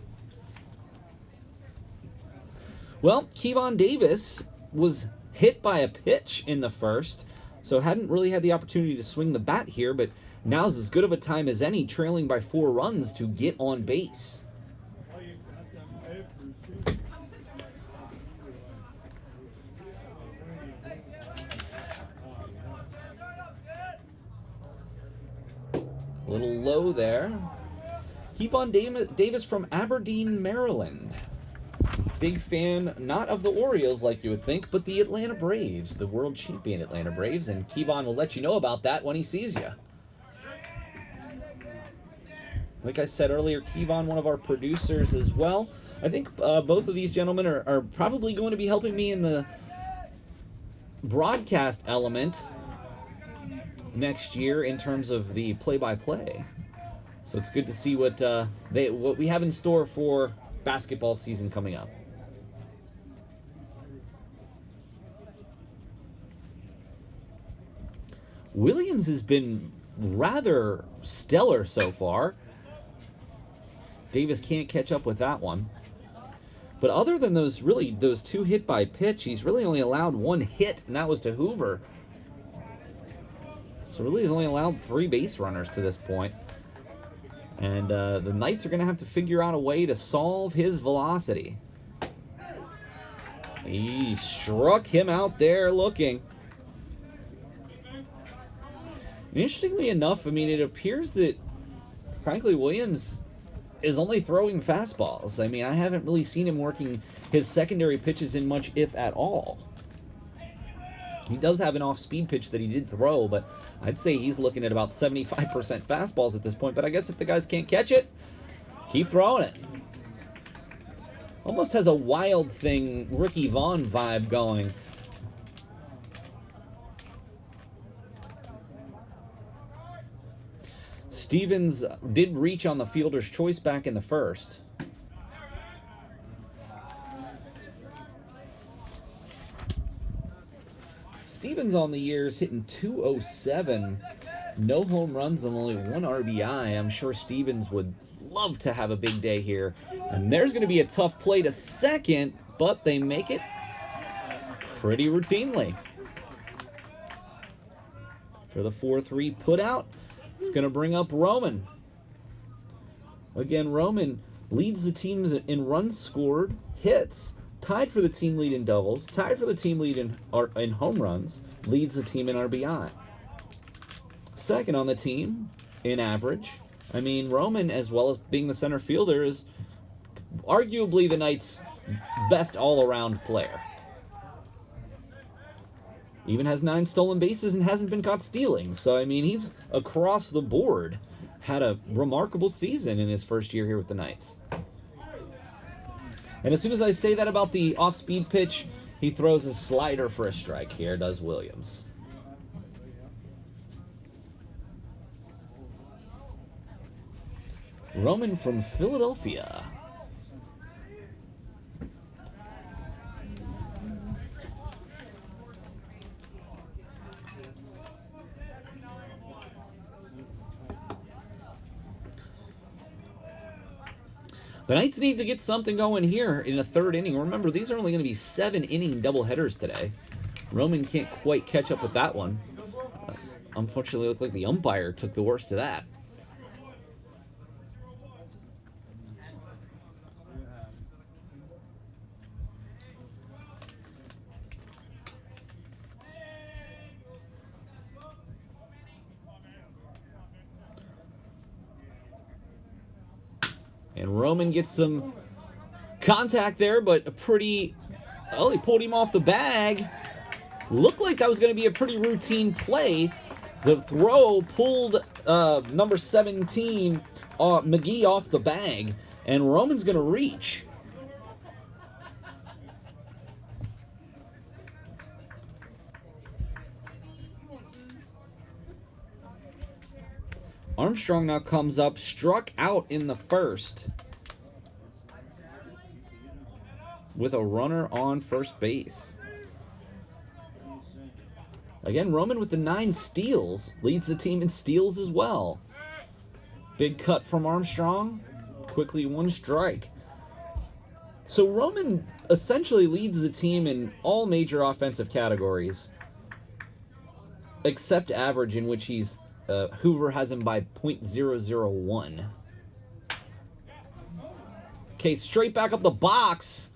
Speaker 1: Well, Kevon Davis was hit by a pitch in the first, so hadn't really had the opportunity to swing the bat here, but now's as good of a time as any, trailing by 4 runs, to get on base. A little low there. Kevon Davis from Aberdeen, Maryland. Big fan, not of the Orioles like you would think, but the Atlanta Braves, the world champion Atlanta Braves, and Kevon will let you know about that when he sees you. Like I said earlier, Kevon, one of our producers as well. I think both of these gentlemen are probably going to be helping me in the broadcast element next year in terms of the play-by-play. So it's good to see what we have in store for basketball season coming up. Williams has been rather stellar so far. Davis can't catch up with that one. But other than those two hit by pitch, he's really only allowed one hit, and that was to Hoover. So really he's only allowed 3 base runners to this point. And the Knights are going to have to figure out a way to solve his velocity. He struck him out there looking. And interestingly enough, I mean, it appears that, frankly, Williams is only throwing fastballs. I mean, I haven't really seen him working his secondary pitches in much, if at all. He does have an off-speed pitch that he did throw, but I'd say he's looking at about 75% fastballs at this point. But I guess if the guys can't catch it, keep throwing it. Almost has a Wild Thing, Ricky Vaughn vibe going. Stevens did reach on the fielder's choice back in the first. Stevens on the years hitting .207, no home runs and only 1 RBI. I'm sure Stevens would love to have a big day here. And there's going to be a tough play to second, but they make it pretty routinely. For the 4-3 put out, it's going to bring up Roman. Again, Roman leads the teams in runs scored, hits, tied for the team lead in doubles, tied for the team lead in home runs, leads the team in RBI. Second on the team in average. I mean, Roman, as well as being the center fielder, is arguably the Knights' best all-around player. Even has 9 stolen bases and hasn't been caught stealing. So, I mean, he's across the board had a remarkable season in his first year here with the Knights. And as soon as I say that about the off-speed pitch, he throws a slider for a strike here, does Williams. Roman from Philadelphia. The Knights need to get something going here in the 3rd inning. Remember, these are only going to be 7-inning doubleheaders today. Roman can't quite catch up with that one. Unfortunately, it looked like the umpire took the worst of that. And Roman gets some contact there, but he pulled him off the bag. Looked like that was going to be a pretty routine play. The throw pulled number 17, McGee, off the bag, and Roman's going to reach. Armstrong now comes up, struck out in the first with a runner on first base. Again, Roman with the 9 steals, leads the team in steals as well. Big cut from Armstrong, quickly 1 strike. So Roman essentially leads the team in all major offensive categories, except average, in which Hoover has him by .001. Okay, straight back up the box.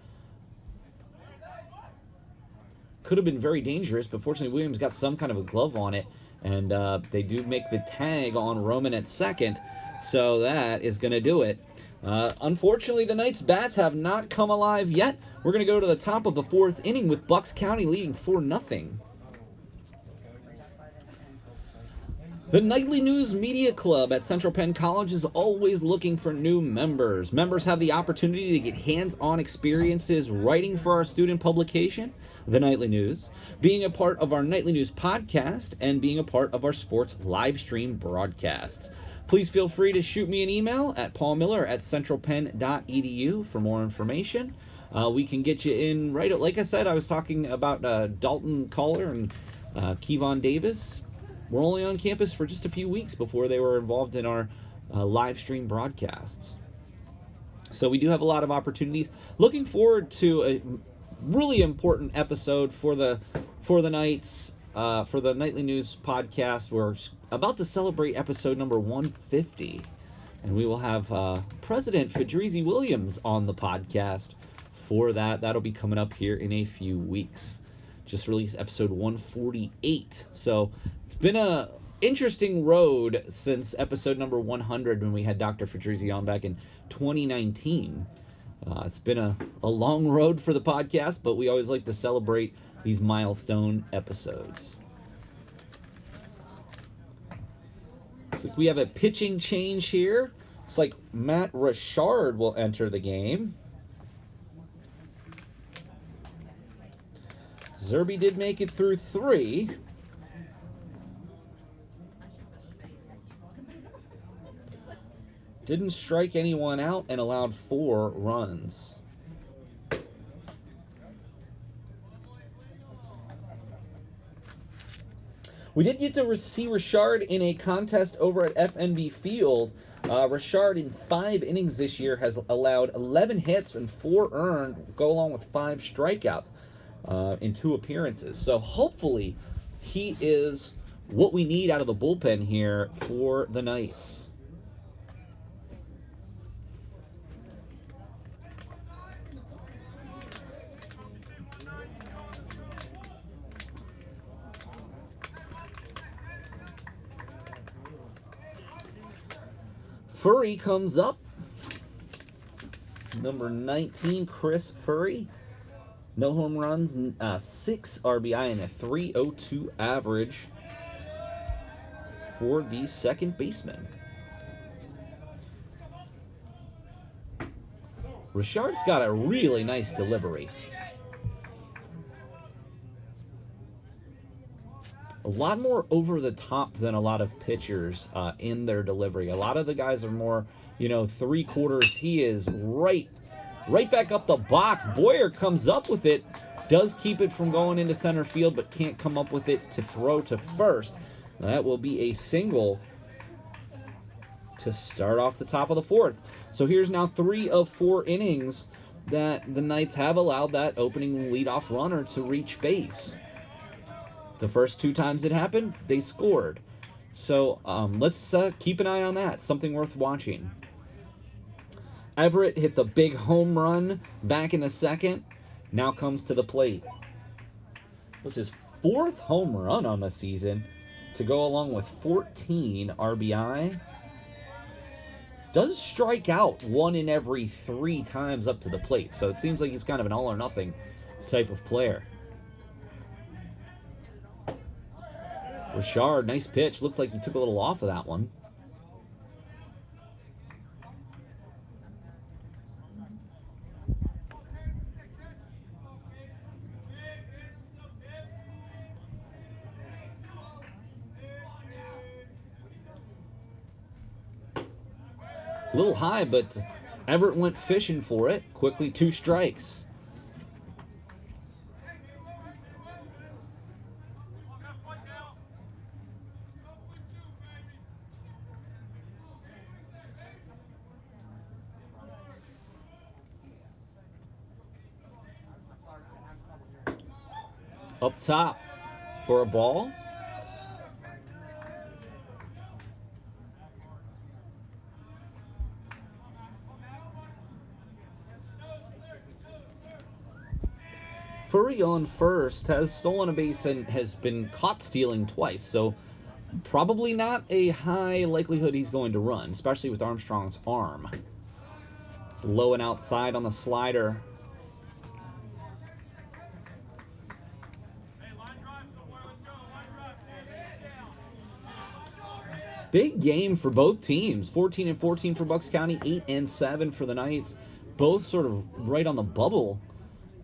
Speaker 1: Could have been very dangerous, but fortunately Williams got some kind of a glove on it, and they do make the tag on Roman at second, so that is going to do it. Unfortunately, the Knights' bats have not come alive yet. We're going to go to the top of the 4th inning with Bucks County leading 4-0. The Nightly News Media Club at Central Penn College is always looking for new members. Members have the opportunity to get hands-on experiences writing for our student publication, The Nightly News, being a part of our Nightly News podcast, and being a part of our sports live stream broadcasts. Please feel free to shoot me an email at paulmiller@centralpenn.edu for more information. We can get you in right, like I said, I was talking about Dalton Caller and Kevon Davis. We're only on campus for just a few weeks before they were involved in our live stream broadcasts. So we do have a lot of opportunities. Looking forward to a really important episode for the Knights, for the Nightly News podcast. We're about to celebrate episode number 150, and we will have President Fadreezy Williams on the podcast for that. That'll be coming up here in a few weeks. Just released episode 148. So it's been a interesting road since episode number 100 when we had Dr. Fadreezy on back in 2019. It's been a long road for the podcast, but we always like to celebrate these milestone episodes. Looks like we have a pitching change here. Looks like Matt Richard will enter the game. Zerby did make it through 3. Didn't strike anyone out and allowed 4 runs. We did get to see Richard in a contest over at FNB Field. Richard in 5 innings this year has allowed 11 hits and 4 earned, go along with 5 strikeouts. In 2 appearances. So hopefully he is what we need out of the bullpen here for the Knights. Furry comes up. Number 19, Chris Furry. No home runs, 6 RBI, and a .302 average for the second baseman. Richard's got a really nice delivery. A lot more over the top than a lot of pitchers in their delivery. A lot of the guys are more, 3/4. He is right back up the box. Boyer comes up with it, does keep it from going into center field, but can't come up with it to throw to first. That will be a single to start off the top of the 4th. So here's now 3 of 4 innings that the Knights have allowed that opening leadoff runner to reach base. The first 2 times it happened, they scored. So let's keep an eye on that. Something worth watching. Everett hit the big home run back in the 2nd. Now comes to the plate. It was his 4th home run on the season to go along with 14 RBI. Does strike out 1 in every 3 times up to the plate. So it seems like he's kind of an all or nothing type of player. Richard, nice pitch. Looks like he took a little off of that one. A little high, but Everett went fishing for it. Quickly 2 strikes. Up top for a ball. Furry on first has stolen a base and has been caught stealing twice, so probably not a high likelihood he's going to run, especially with Armstrong's arm. It's low and outside on the slider. Big game for both teams. 14 and 14 for Bucks County, 8 and 7 for the Knights. Both sort of right on the bubble,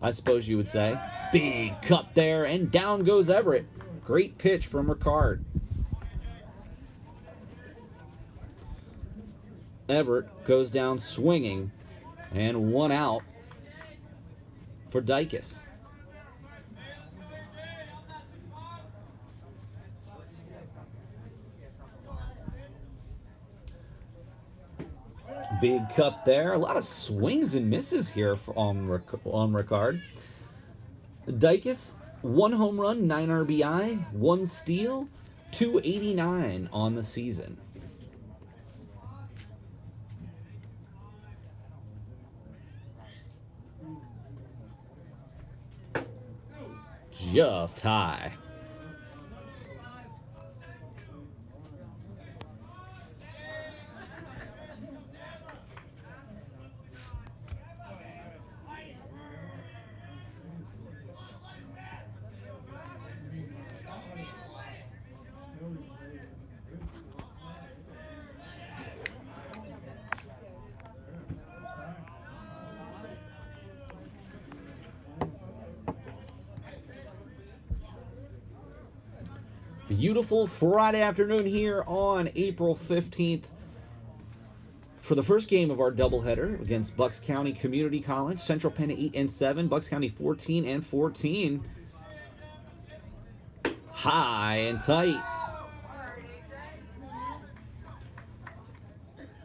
Speaker 1: I suppose you would say. Big cut there, and down goes Everett. Great pitch from Ricard. Everett goes down swinging, and one out for Dykes. Big cut there. A lot of swings and misses here on Ricard. Dykes, 1 home run, 9 RBI, 1 steal, 289 on the season. Just high. Beautiful Friday afternoon here on April 15th for the first game of our doubleheader against Bucks County Community College. Central Penn 8 and 7, Bucks County 14 and 14. High and tight.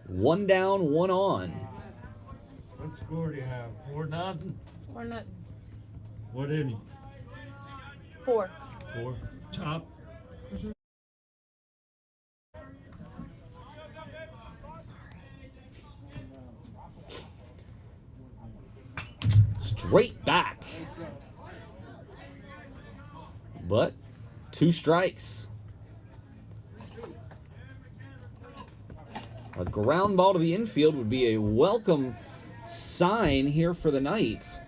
Speaker 1: 1 down, 1 on.
Speaker 3: What score do you have? 4-0?
Speaker 4: 4-0.
Speaker 3: What inning?
Speaker 4: 4.
Speaker 3: 4. Top.
Speaker 1: Straight back. But 2 strikes. A ground ball to the infield would be a welcome sign here for the Knights.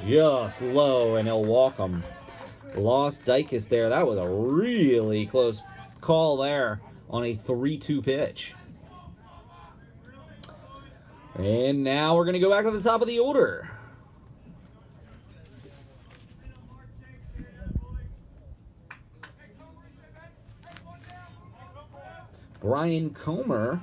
Speaker 1: Just low, and he'll walk him. Lost Dykes there. That was a really close call there on a 3-2 pitch. And now we're going to go back to the top of the order. Brian Comer,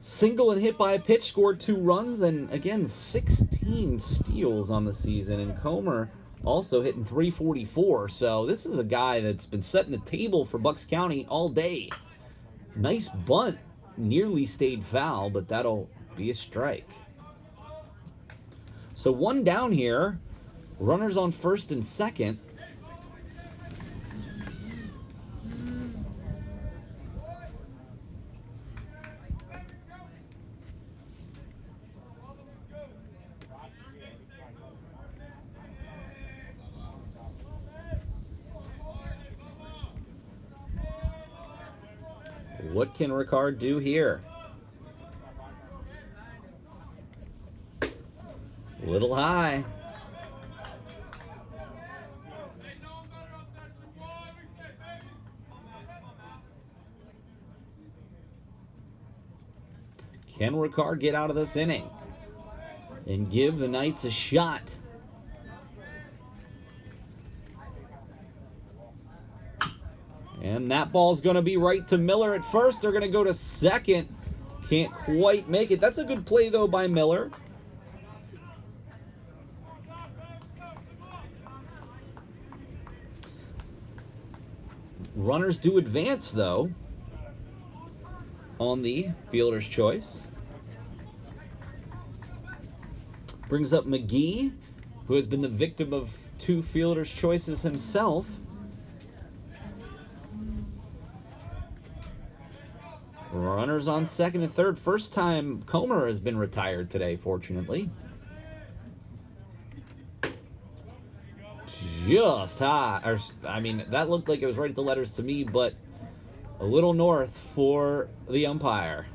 Speaker 1: single and hit by a pitch, scored 2 runs, and again 16 steals on the season. And Comer also hitting .344. So this is a guy that's been setting the table for Bucks County all day. Nice bunt, nearly stayed foul, but that'll be a strike. So 1 down here, runners on first and second. What can Ricard do here? Little high. Can Ricard get out of this inning and give the Knights a shot? And that ball's going to be right to Miller at first. They're going to go to second. Can't quite make it. That's a good play, though, by Miller. Runners do advance, though, on the fielder's choice. Brings up McGee, who has been the victim of 2 fielder's choices himself. Runners on second and third. First time Comer has been retired today, fortunately. Just high. Or, I mean, that looked like it was right at the letters to me, but a little north for the umpire.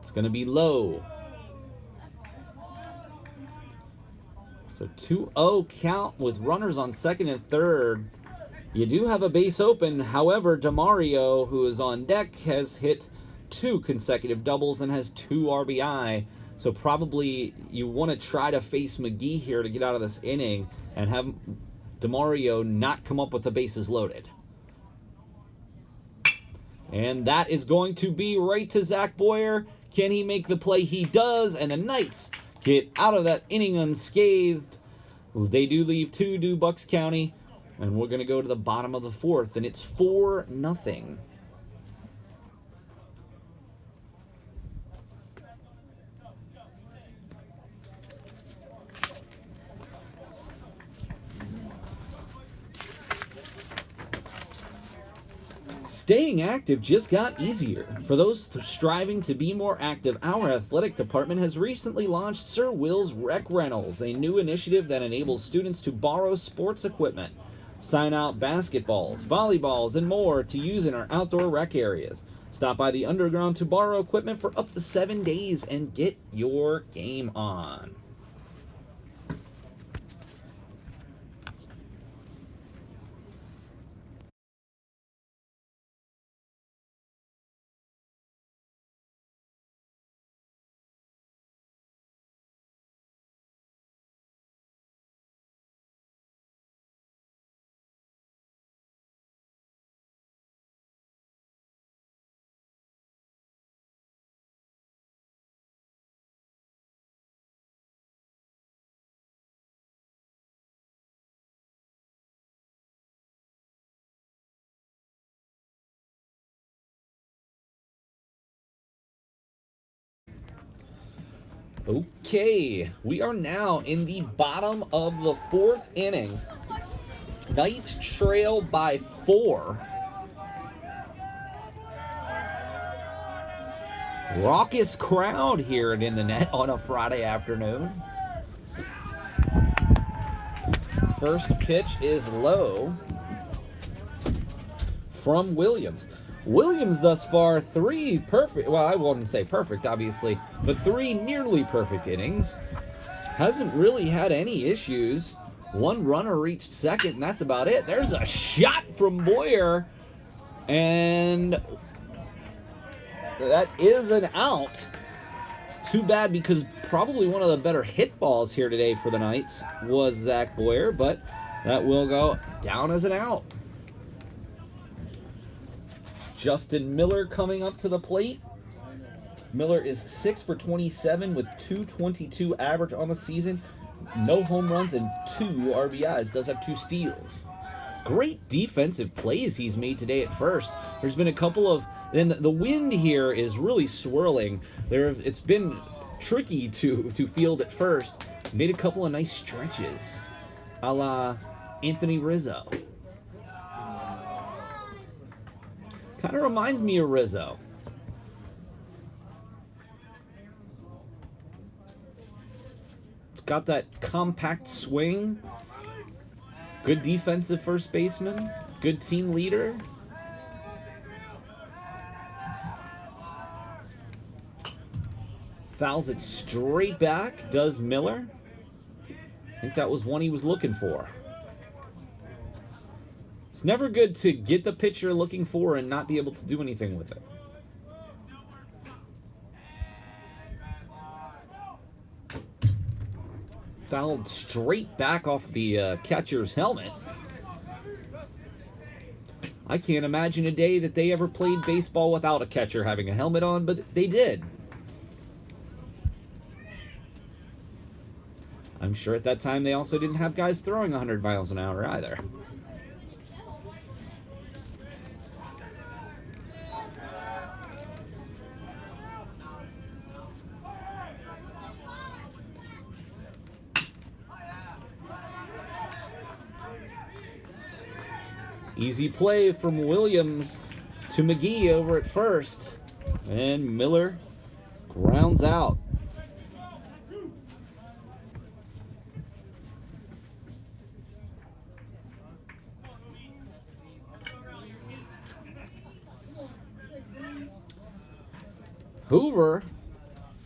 Speaker 1: It's going to be low. So 2-0 count with runners on second and third. You do have a base open. However, DeMario, who is on deck, has hit 2 consecutive doubles and has 2 RBI. So probably you want to try to face McGee here to get out of this inning and have DeMario not come up with the bases loaded. And that is going to be right to Zach Boyer. Can he make the play? He does, and the Knights get out of that inning unscathed. They do leave 2 to Bucks County, and we're going to go to the bottom of the 4th, and it's 4-0. Staying active just got easier. For those striving to be more active, our athletic department has recently launched Sir Will's Rec Rentals, a new initiative that enables students to borrow sports equipment, sign out basketballs, volleyballs, and more to use in our outdoor rec areas. Stop by the Underground to borrow equipment for up to 7 days and get your game on. Okay, we are now in the bottom of the 4th inning. Knights trail by 4. Raucous crowd here at In the Net on a Friday afternoon. First pitch is low from Williams. Williams thus far 3 perfect, well, I wouldn't say perfect obviously, but 3 nearly perfect innings. Hasn't really had any issues. 1 runner reached second, and that's about it. There's a shot from Boyer, and that is an out. Too bad, because probably one of the better hit balls here today for the Knights was Zach Boyer, but that will go down as an out. Justin Miller coming up to the plate. Miller is 6 for 27 with .222 average on the season. No home runs and 2 RBIs. Does have 2 steals. Great defensive plays he's made today at first. There's been a couple of... And the wind here is really swirling. It's been tricky to field at first. Made a couple of nice stretches, a la Anthony Rizzo. Kind of reminds me of Rizzo. Got that compact swing. Good defensive first baseman. Good team leader. Fouls it straight back, does Miller. I think that was one he was looking for. It's never good to get the pitch you're looking for and not be able to do anything with it. Fouled straight back off the catcher's helmet. I can't imagine a day that they ever played baseball without a catcher having a helmet on, but they did. I'm sure at that time they also didn't have guys throwing 100 miles an hour either. Easy play from Williams to McGee over at first. And Miller grounds out. Hoover,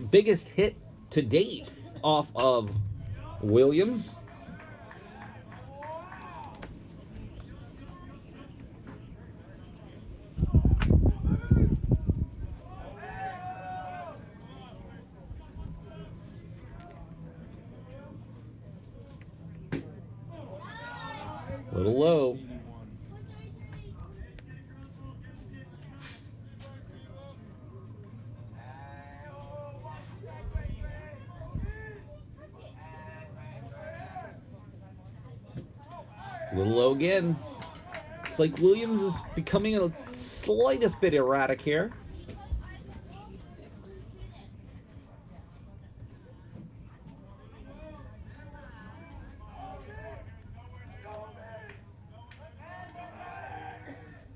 Speaker 1: biggest hit to date off of Williams. Little low. Little low again. It's like Williams is becoming a slightest bit erratic here.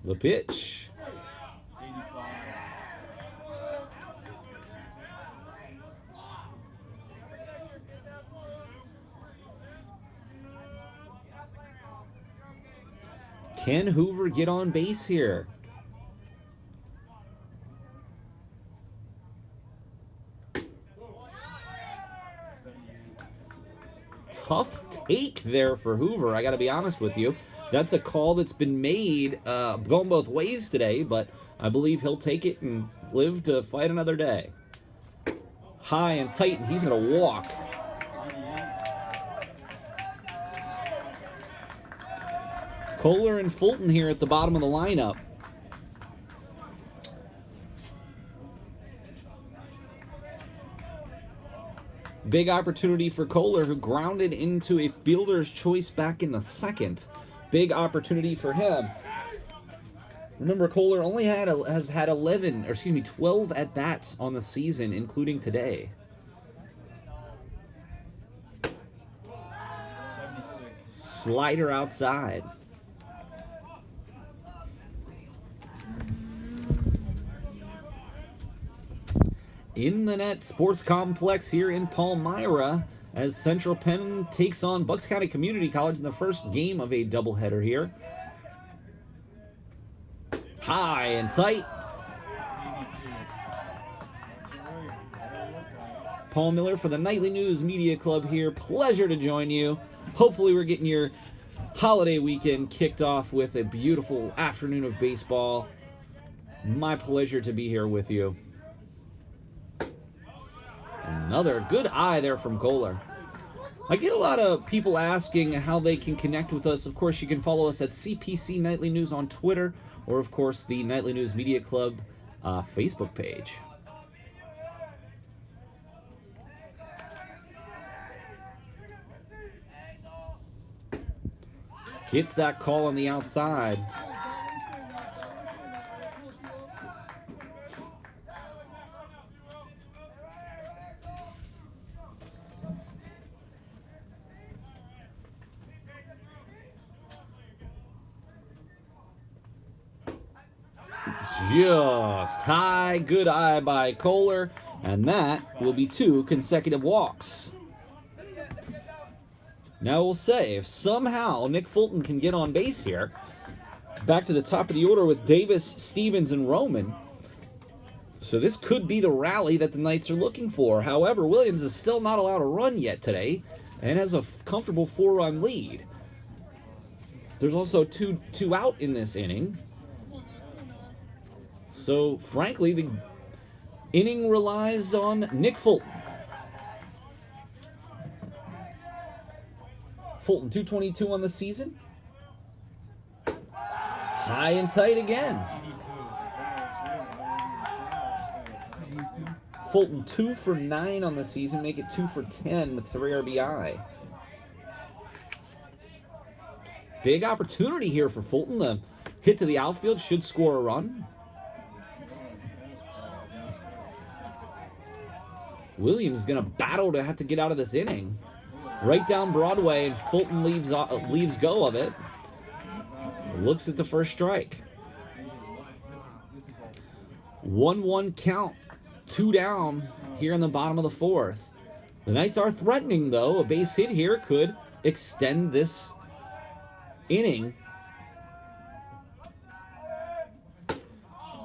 Speaker 1: The pitch. Can Hoover get on base here? Tough take there for Hoover, I got to be honest with you. That's a call that's been made going both ways today, but I believe he'll take it and live to fight another day. High and tight, and he's going to walk. Kohler and Fulton here at the bottom of the lineup. Big opportunity for Kohler, who grounded into a fielder's choice back in the second. Big opportunity for him. Remember, Kohler only has had 12 at-bats on the season, including today.
Speaker 2: 76.
Speaker 1: Slider outside. In the Net Sports Complex here in Palmyra, as Central Penn takes on Bucks County Community College in the first game of a doubleheader here. High and tight. Paul Miller for the Nightly News Media Club here. Pleasure to join you. Hopefully we're getting your holiday weekend kicked off with a beautiful afternoon of baseball. My pleasure to be here with you. Another good eye there from Kohler. I get a lot of people asking how they can connect with us. Of course, you can follow us at CPC Nightly News on Twitter, or of course the Nightly News Media Club Facebook page. Gets that call on the outside. Just high, good eye by Kohler, and that will be 2 consecutive walks. Now we'll say, if somehow Nick Fulton can get on base here, back to the top of the order with Davis, Stevens, and Roman. So this could be the rally that the Knights are looking for. However, Williams is still not allowed to run yet today, and has a comfortable 4-run lead. There's also two out in this inning. So, frankly, the inning relies on Nick Fulton. Fulton, 222 on the season. High and tight again. Fulton, 2 for 9 on the season, make it 2 for 10 with 3 RBI. Big opportunity here for Fulton. The hit to the outfield should score a run. Williams is going to battle to have to get out of this inning. Right down Broadway, and Fulton leaves go of it. Looks at the first strike. 1-1 count, 2 down here in the bottom of the fourth. The Knights are threatening, though. A base hit here could extend this inning.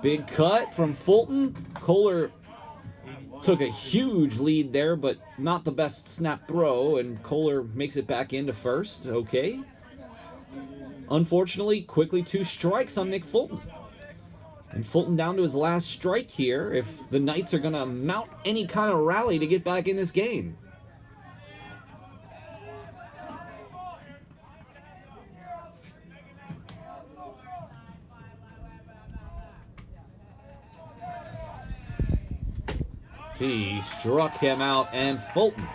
Speaker 1: Big cut from Fulton. Kohler took a huge lead there, but not the best snap throw, and Kohler makes it back into first. Okay. Unfortunately, quickly 2 strikes on Nick Fulton. And Fulton down to his last strike here if the Knights are going to mount any kind of rally to get back in this game. He struck him out, and Fulton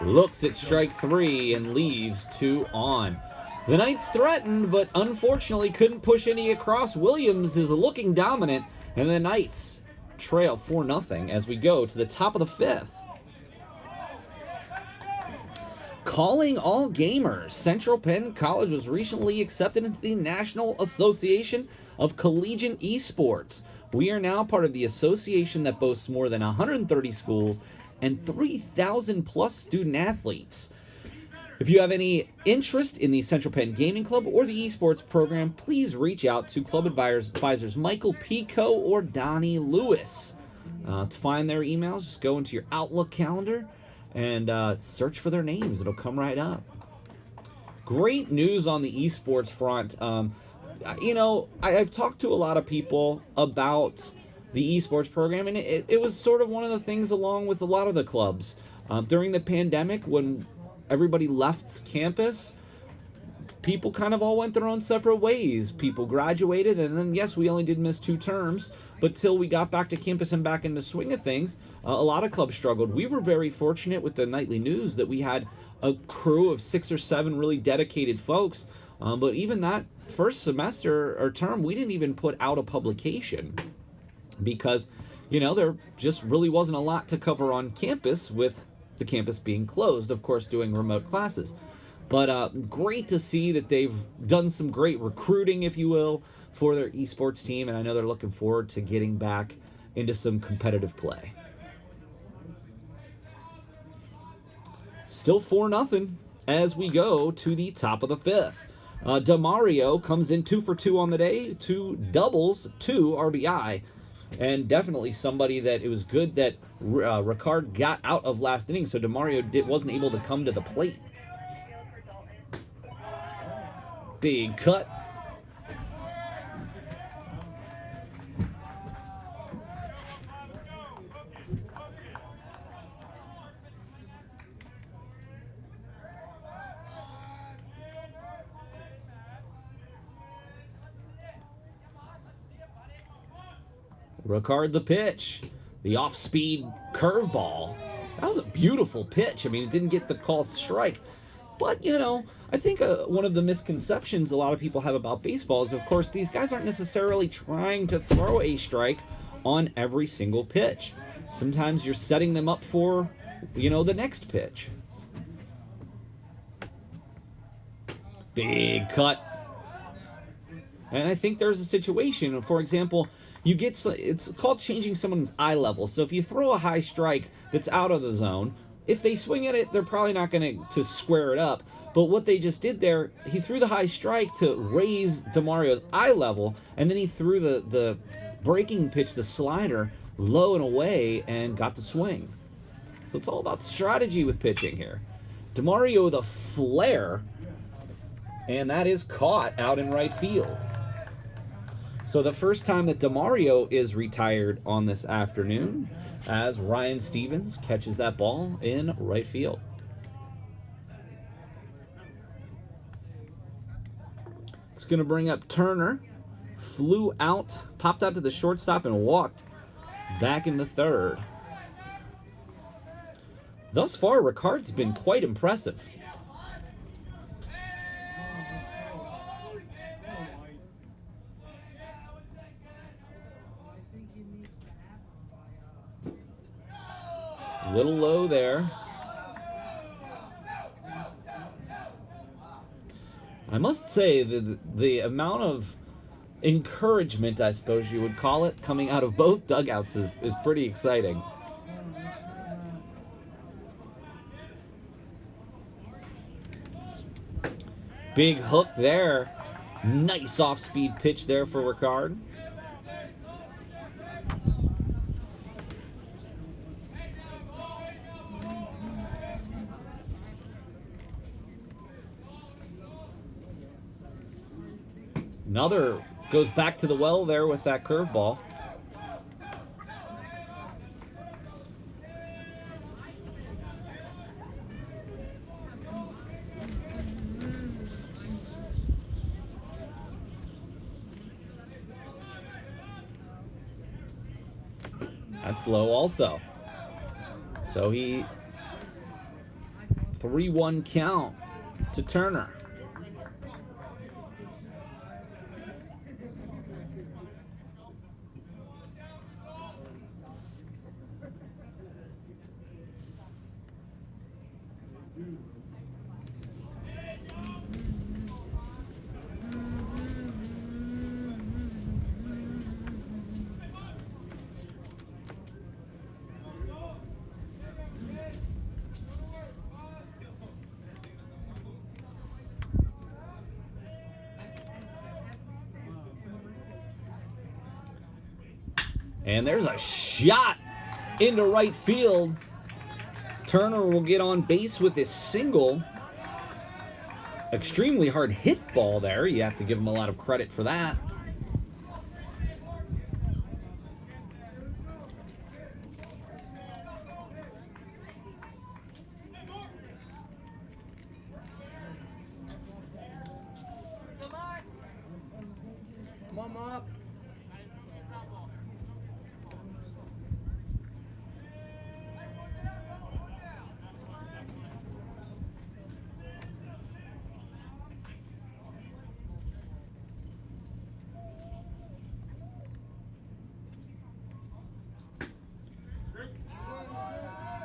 Speaker 1: looks at strike 3 and leaves 2 on. The Knights threatened, but unfortunately couldn't push any across. Williams is looking dominant, and the Knights trail 4-0 as we go to the top of the 5th. Calling all gamers. Central Penn College was recently accepted into the National Association of Collegiate Esports. We are now part of the association that boasts more than 130 schools and 3,000 plus student athletes. If you have any interest in the Central Penn Gaming Club or the Esports program, please reach out to club advisors Michael Pico or Donnie Lewis. To find their emails, just go into your Outlook calendar and search for their names. It'll come right up. Great news on the Esports front. You know, I've talked to a lot of people about the Esports program, and it was sort of one of the things along with a lot of the clubs. During the pandemic, when everybody left campus, people kind of all went their own separate ways. People graduated, and then, yes, we only did miss 2 terms, but till we got back to campus and back in the swing of things, a lot of clubs struggled. We were very fortunate with the Nightly News that we had a crew of 6 or 7 really dedicated folks, but even that first semester or term, we didn't even put out a publication because, you know, there just really wasn't a lot to cover on campus with the campus being closed, of course, doing remote classes. But great to see that they've done some great recruiting, if you will, for their esports team, and I know they're looking forward to getting back into some competitive play. Still 4-0 as we go to the top of the 5th. DeMario comes in 2 for 2 on the day, 2 doubles, 2 RBI, and definitely somebody that it was good that Ricard got out of last inning, so DeMario wasn't able to come to the plate. Big cut. Ricard the pitch. The off-speed curveball. That was a beautiful pitch. I mean, it didn't get the call strike. But, you know, I think one of the misconceptions a lot of people have about baseball is, of course, these guys aren't necessarily trying to throw a strike on every single pitch. Sometimes you're setting them up for, you know, the next pitch. Big cut. And I think there's a situation, for example, it's called changing someone's eye level. So if you throw a high strike that's out of the zone, if they swing at it, they're probably not going to square it up. But what they just did there, he threw the high strike to raise DeMario's eye level, and then he threw the breaking pitch, the slider, low and away and got the swing. So it's all about strategy with pitching here. DeMario with a flare, and that is caught out in right field. So the first time that DeMario is retired on this afternoon, as Ryan Stevens catches that ball in right field. It's going to bring up Turner. Flew out, popped out to the shortstop, and walked back in the third. Thus far, Ricard's been quite impressive. A little low there. I must say that the amount of encouragement, I suppose you would call it, coming out of both dugouts is pretty exciting. Big hook there. Nice off-speed pitch there for Ricard. Another goes back to the well there with that curveball. That's low also. So he 3-1 count to Turner. And there's a shot into right field. Turner will get on base with his single. Extremely hard hit ball there. You have to give him a lot of credit for that.
Speaker 5: Come on, Mop.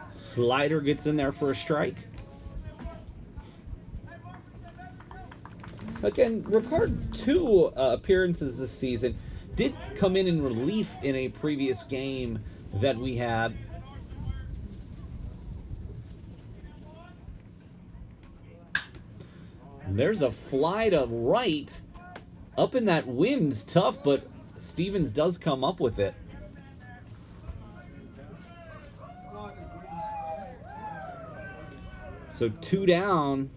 Speaker 1: Slider gets in there for a strike. Again, Ricard, 2 appearances this season. Did come in relief in a previous game that we had. And there's a fly to right. Up in that wind's tough, but Stevens does come up with it. So 2 down.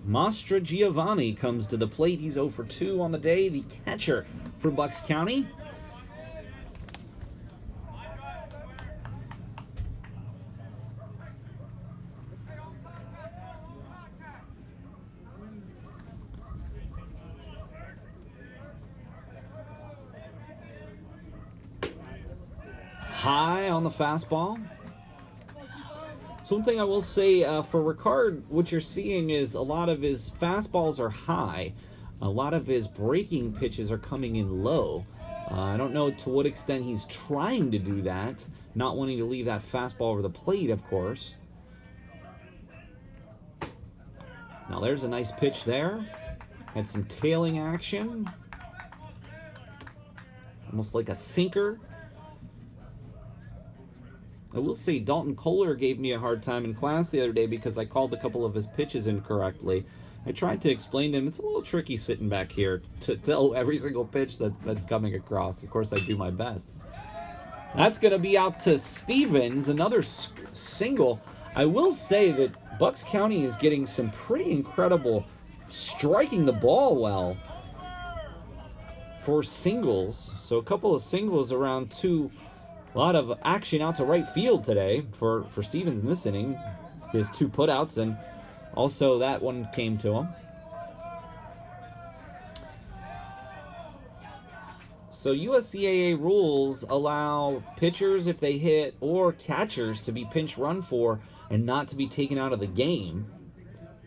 Speaker 1: Mastra Giovanni comes to the plate. He's 0 for 2 on the day, the catcher for Bucks County. High on the fastball. So one thing I will say for Ricard, what you're seeing is a lot of his fastballs are high. A lot of his breaking pitches are coming in low. I don't know to what extent he's trying to do that, not wanting to leave that fastball over the plate, of course. Now there's a nice pitch there. Had some tailing action. Almost like a sinker. I will say Dalton Kohler gave me a hard time in class the other day because I called a couple of his pitches incorrectly. I tried to explain to him it's a little tricky sitting back here to tell every single pitch that's coming across. Of course, I do my best. That's going to be out to Stevens, another single. I will say that Bucks County is getting some pretty incredible striking the ball well for singles. So a couple of singles around 2. A lot of action out to right field today for Stevens in this inning. His 2 putouts, and also that one came to him. So USCAA rules allow pitchers, if they hit, or catchers to be pinch run for and not to be taken out of the game,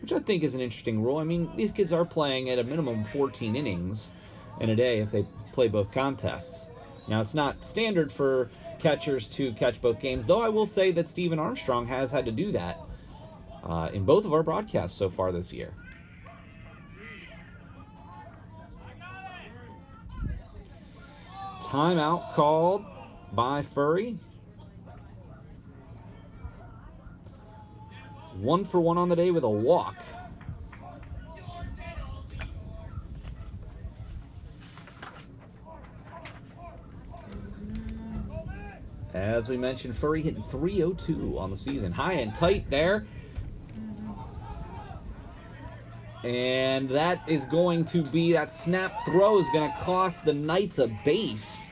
Speaker 1: which I think is an interesting rule. I mean, these kids are playing at a minimum 14 innings in a day if they play both contests. Now, it's not standard for catchers to catch both games, though I will say that Stephen Armstrong has had to do that in both of our broadcasts so far this year. Timeout called by Furry. 1 for 1 on the day with a walk. As we mentioned, Furry hitting .302 on the season. High and tight there. And that is going to be, that snap throw is going to cost the Knights a base.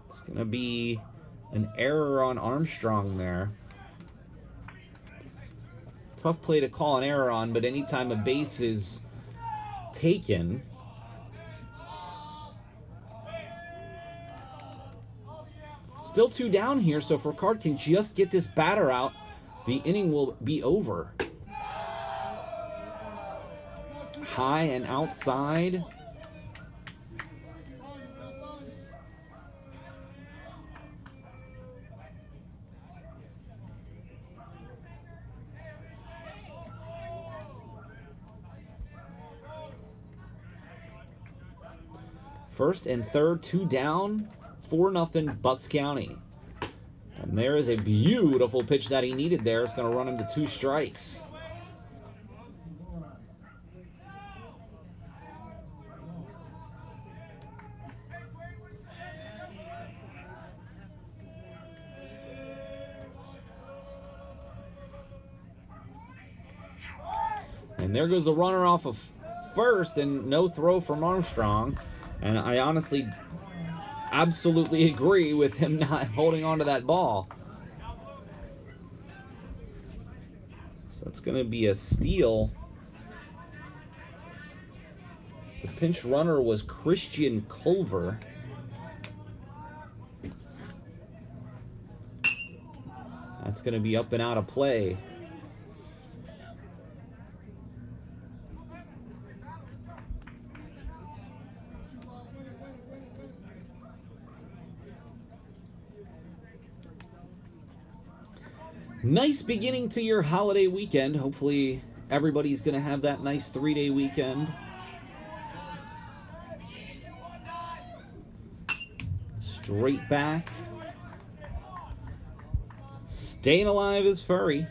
Speaker 1: It's going to be an error on Armstrong there. Tough play to call an error on, but anytime a base is taken, still 2 down here, so if Ricard can just get this batter out, the inning will be over. High and outside. First and third, 2 down, 4-0 Bucks County. And there is a beautiful pitch that he needed there. It's going to run him to 2 strikes. And there goes the runner off of first, and no throw from Armstrong. And I honestly absolutely agree with him not holding on to that ball. So it's going to be a steal. The pinch runner was Christian Culver. That's going to be up and out of play. Nice beginning to your holiday weekend. Hopefully everybody's going to have that nice 3-day weekend. Straight back. Staying alive is Furry.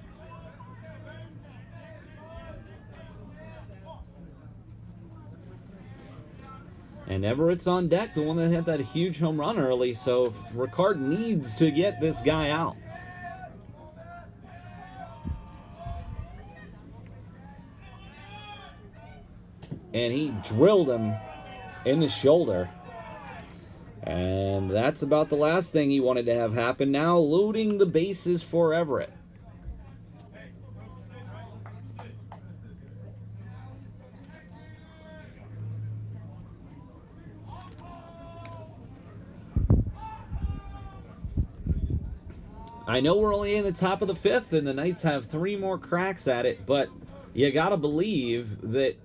Speaker 1: And Everett's on deck, the one that had that huge home run early, so Ricard needs to get this guy out. And he drilled him in the shoulder. And that's about the last thing he wanted to have happen. Now loading the bases for Everett. I know we're only in the top of the 5th and the Knights have 3 more cracks at it, but you gotta believe that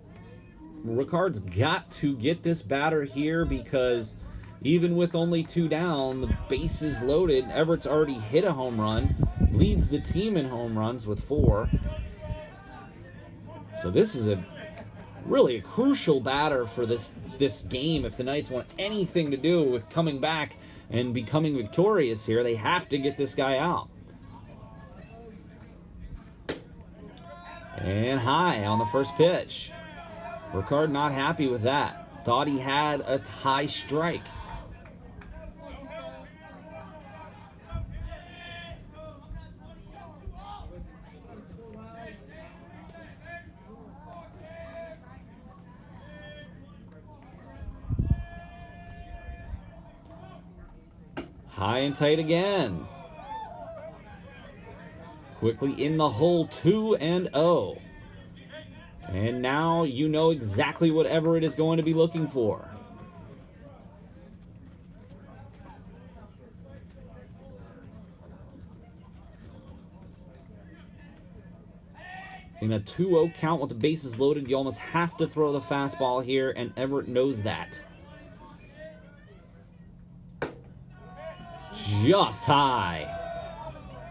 Speaker 1: Ricard's got to get this batter here, because even with only 2 down, the bases loaded. Everett's already hit a home run, leads the team in home runs with 4. So this is really a crucial batter for this game. If the Knights want anything to do with coming back and becoming victorious here, they have to get this guy out. And high on the first pitch. Ricard not happy with that. Thought he had a high strike. High and tight again. Quickly in the hole, 2-0. And now you know exactly what Everett is going to be looking for. In a 2-0 count with the bases loaded, you almost have to throw the fastball here, and Everett knows that. Just high.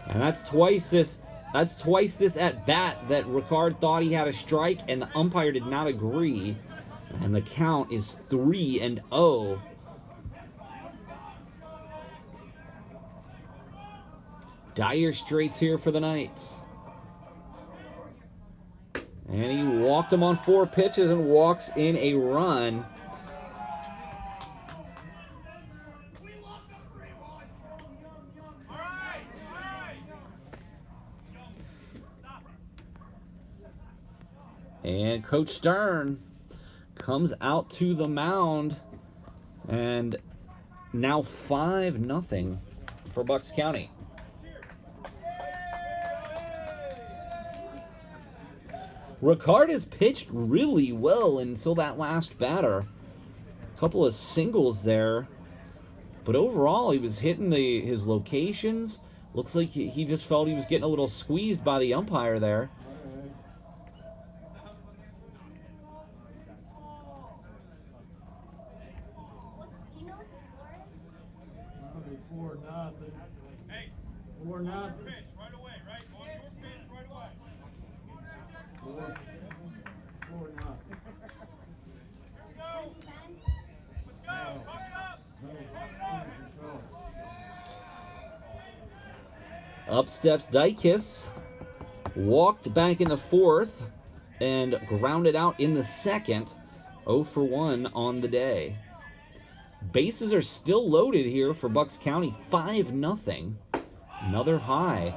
Speaker 1: And that's twice this That's twice this at bat that Ricard thought he had a strike and the umpire did not agree. And the count is 3-0. Dire straits here for the Knights. And he walked him on 4 pitches and walks in a run. And Coach Stern comes out to the mound, and now 5-0 for Bucks County. Ricard has pitched really well until that last batter. A couple of singles there, but overall he was hitting his locations. Looks like he just felt he was getting a little squeezed by the umpire there.
Speaker 3: Four nothing.
Speaker 1: Up steps Dykes, walked back in the 4th, and grounded out in the 2nd. 0 for 1 on the day. Bases are still loaded here for Bucks County, 5-0. Another high.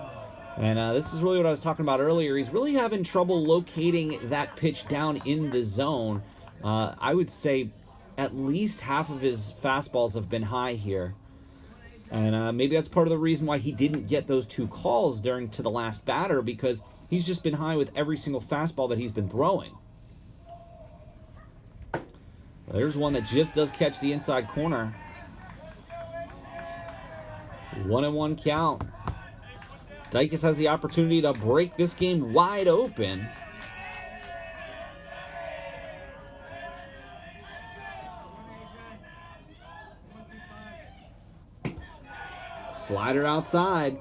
Speaker 1: And this is really what I was talking about earlier. He's really having trouble locating that pitch down in the zone. I would say at least half of his fastballs have been high here. And maybe that's part of the reason why he didn't get those 2 calls to the last batter, because he's just been high with every single fastball that he's been throwing. There's one that just does catch the inside corner. 1-1 count. Dykes has the opportunity to break this game wide open. Slider outside.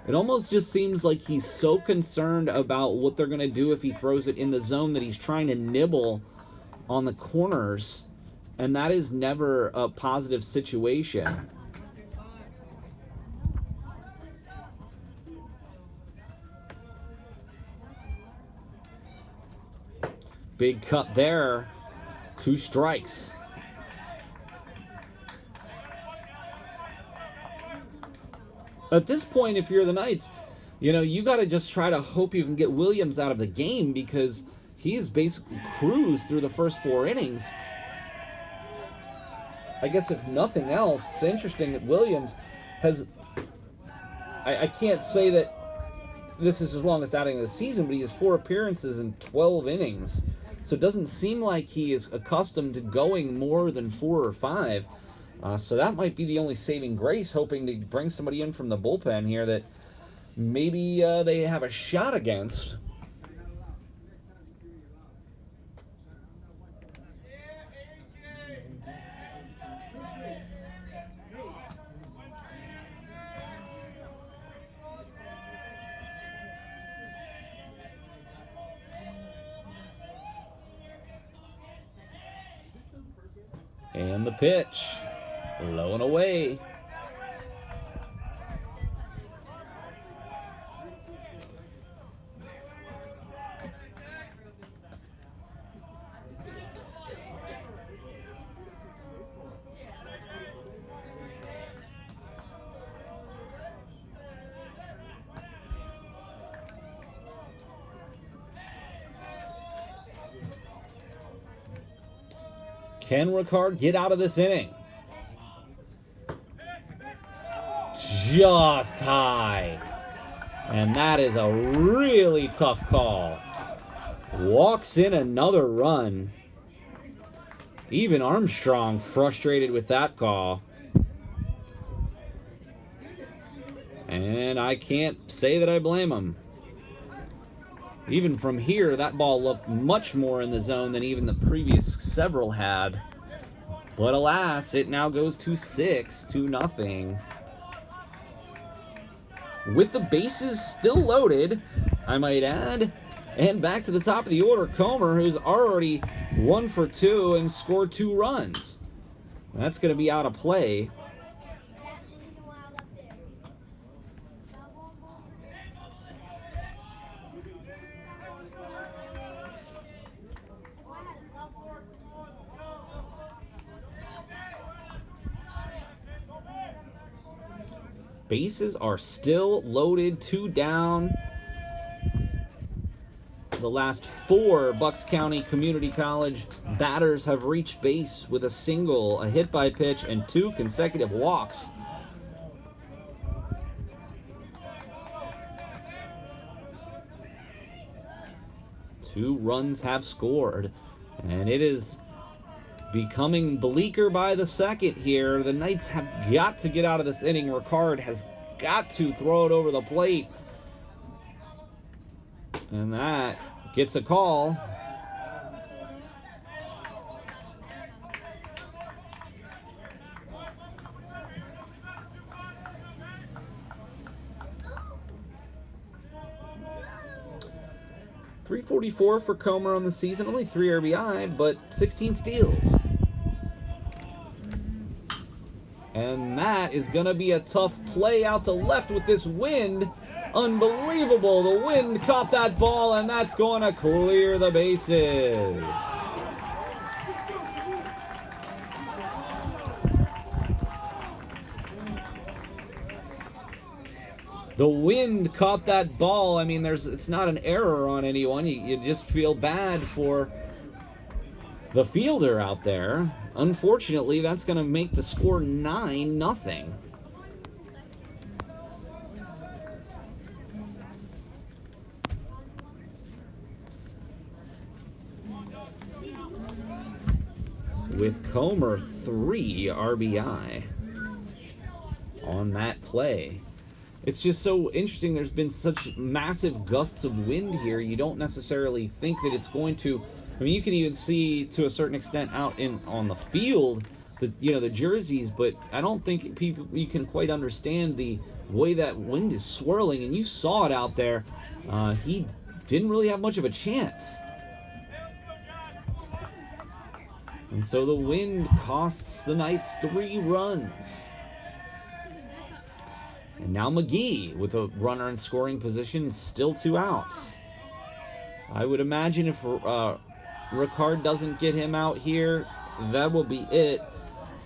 Speaker 1: It almost just seems like he's so concerned about what they're going to do if he throws it in the zone that he's trying to nibble on the corners, and that is never a positive situation. Big cut there. 2 strikes. At this point, if you're the Knights, you got to just try to hope you can get Williams out of the game, because he has basically cruised through the first 4 innings. I guess if nothing else, it's interesting that Williams has... I can't say that this is his longest outing of the season, but he has 4 appearances in 12 innings. So it doesn't seem like he is accustomed to going more than 4 or 5. So that might be the only saving grace, hoping to bring somebody in from the bullpen here that maybe they have a shot against. And the pitch, low and away. Can Ricard get out of this inning? Just high. And that is a really tough call. Walks in another run. Even Armstrong frustrated with that call. And I can't say that I blame him. Even from here, that ball looked much more in the zone than even the previous several had. But alas, it now goes to 6-0. with the bases still loaded, I might add. And back to the top of the order, Comer, who's already 1 for 2 and scored 2 runs. That's going to be out of play. Bases are still loaded, 2 down. The last 4 Bucks County Community College batters have reached base with a single, a hit by pitch, and 2 consecutive walks. Two runs have scored, and it is becoming bleaker by the second here. The Knights have got to get out of this inning. Ricard has got to throw it over the plate. And that gets a call. .344 for Comer on the season, only 3 RBI, but 16 steals. And that is going to be a tough play out to left with this wind. Unbelievable. The wind caught that ball, and that's going to clear the bases. The wind caught that ball. I mean, it's not an error on anyone. You just feel bad for the fielder out there. Unfortunately, that's going to make the score 9-0. With Comer 3 RBI on that play. It's just so interesting. There's been such massive gusts of wind here. You don't necessarily think that it's going to. I mean, you can even see to a certain extent out on the field, the jerseys, but I don't think you can quite understand the way that wind is swirling. And you saw it out there. He didn't really have much of a chance. And so the wind costs the Knights 3 runs. And now McGee with a runner in scoring position, still 2 outs. I would imagine if Ricard doesn't get him out here, that will be it.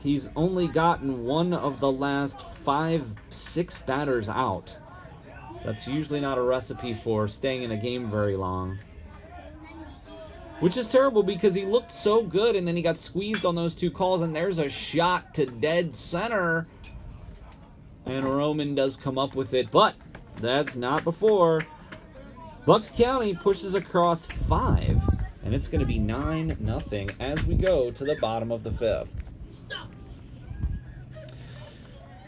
Speaker 1: He's only gotten 1 of the last 5-6 batters out. So that's usually not a recipe for staying in a game very long. Which is terrible because he looked so good and then he got squeezed on those 2 calls, and there's a shot to dead center. And Roman does come up with it, but that's not before. Bucks County pushes across 5, and it's going to be 9-0 as we go to the bottom of the 5th.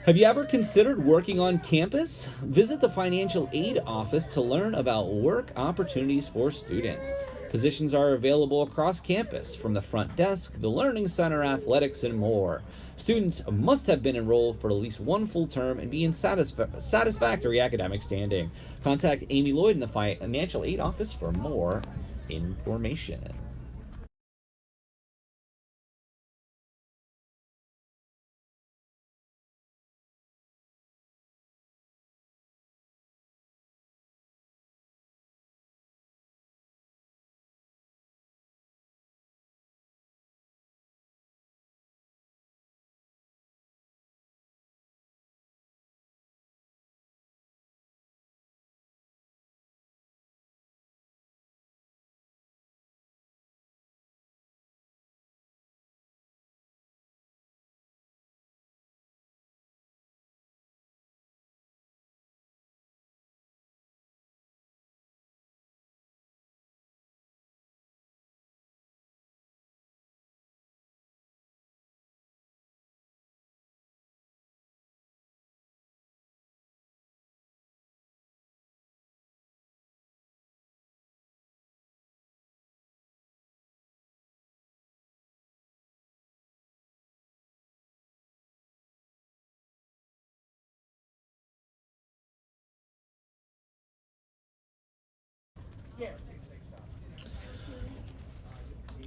Speaker 1: Have you ever considered working on campus? Visit the financial aid office to learn about work opportunities for students. Positions are available across campus, from the front desk, the learning center, athletics, and more. Students must have been enrolled for at least 1 full term and be in satisfactory academic standing. Contact Amy Lloyd in the financial aid office for more information.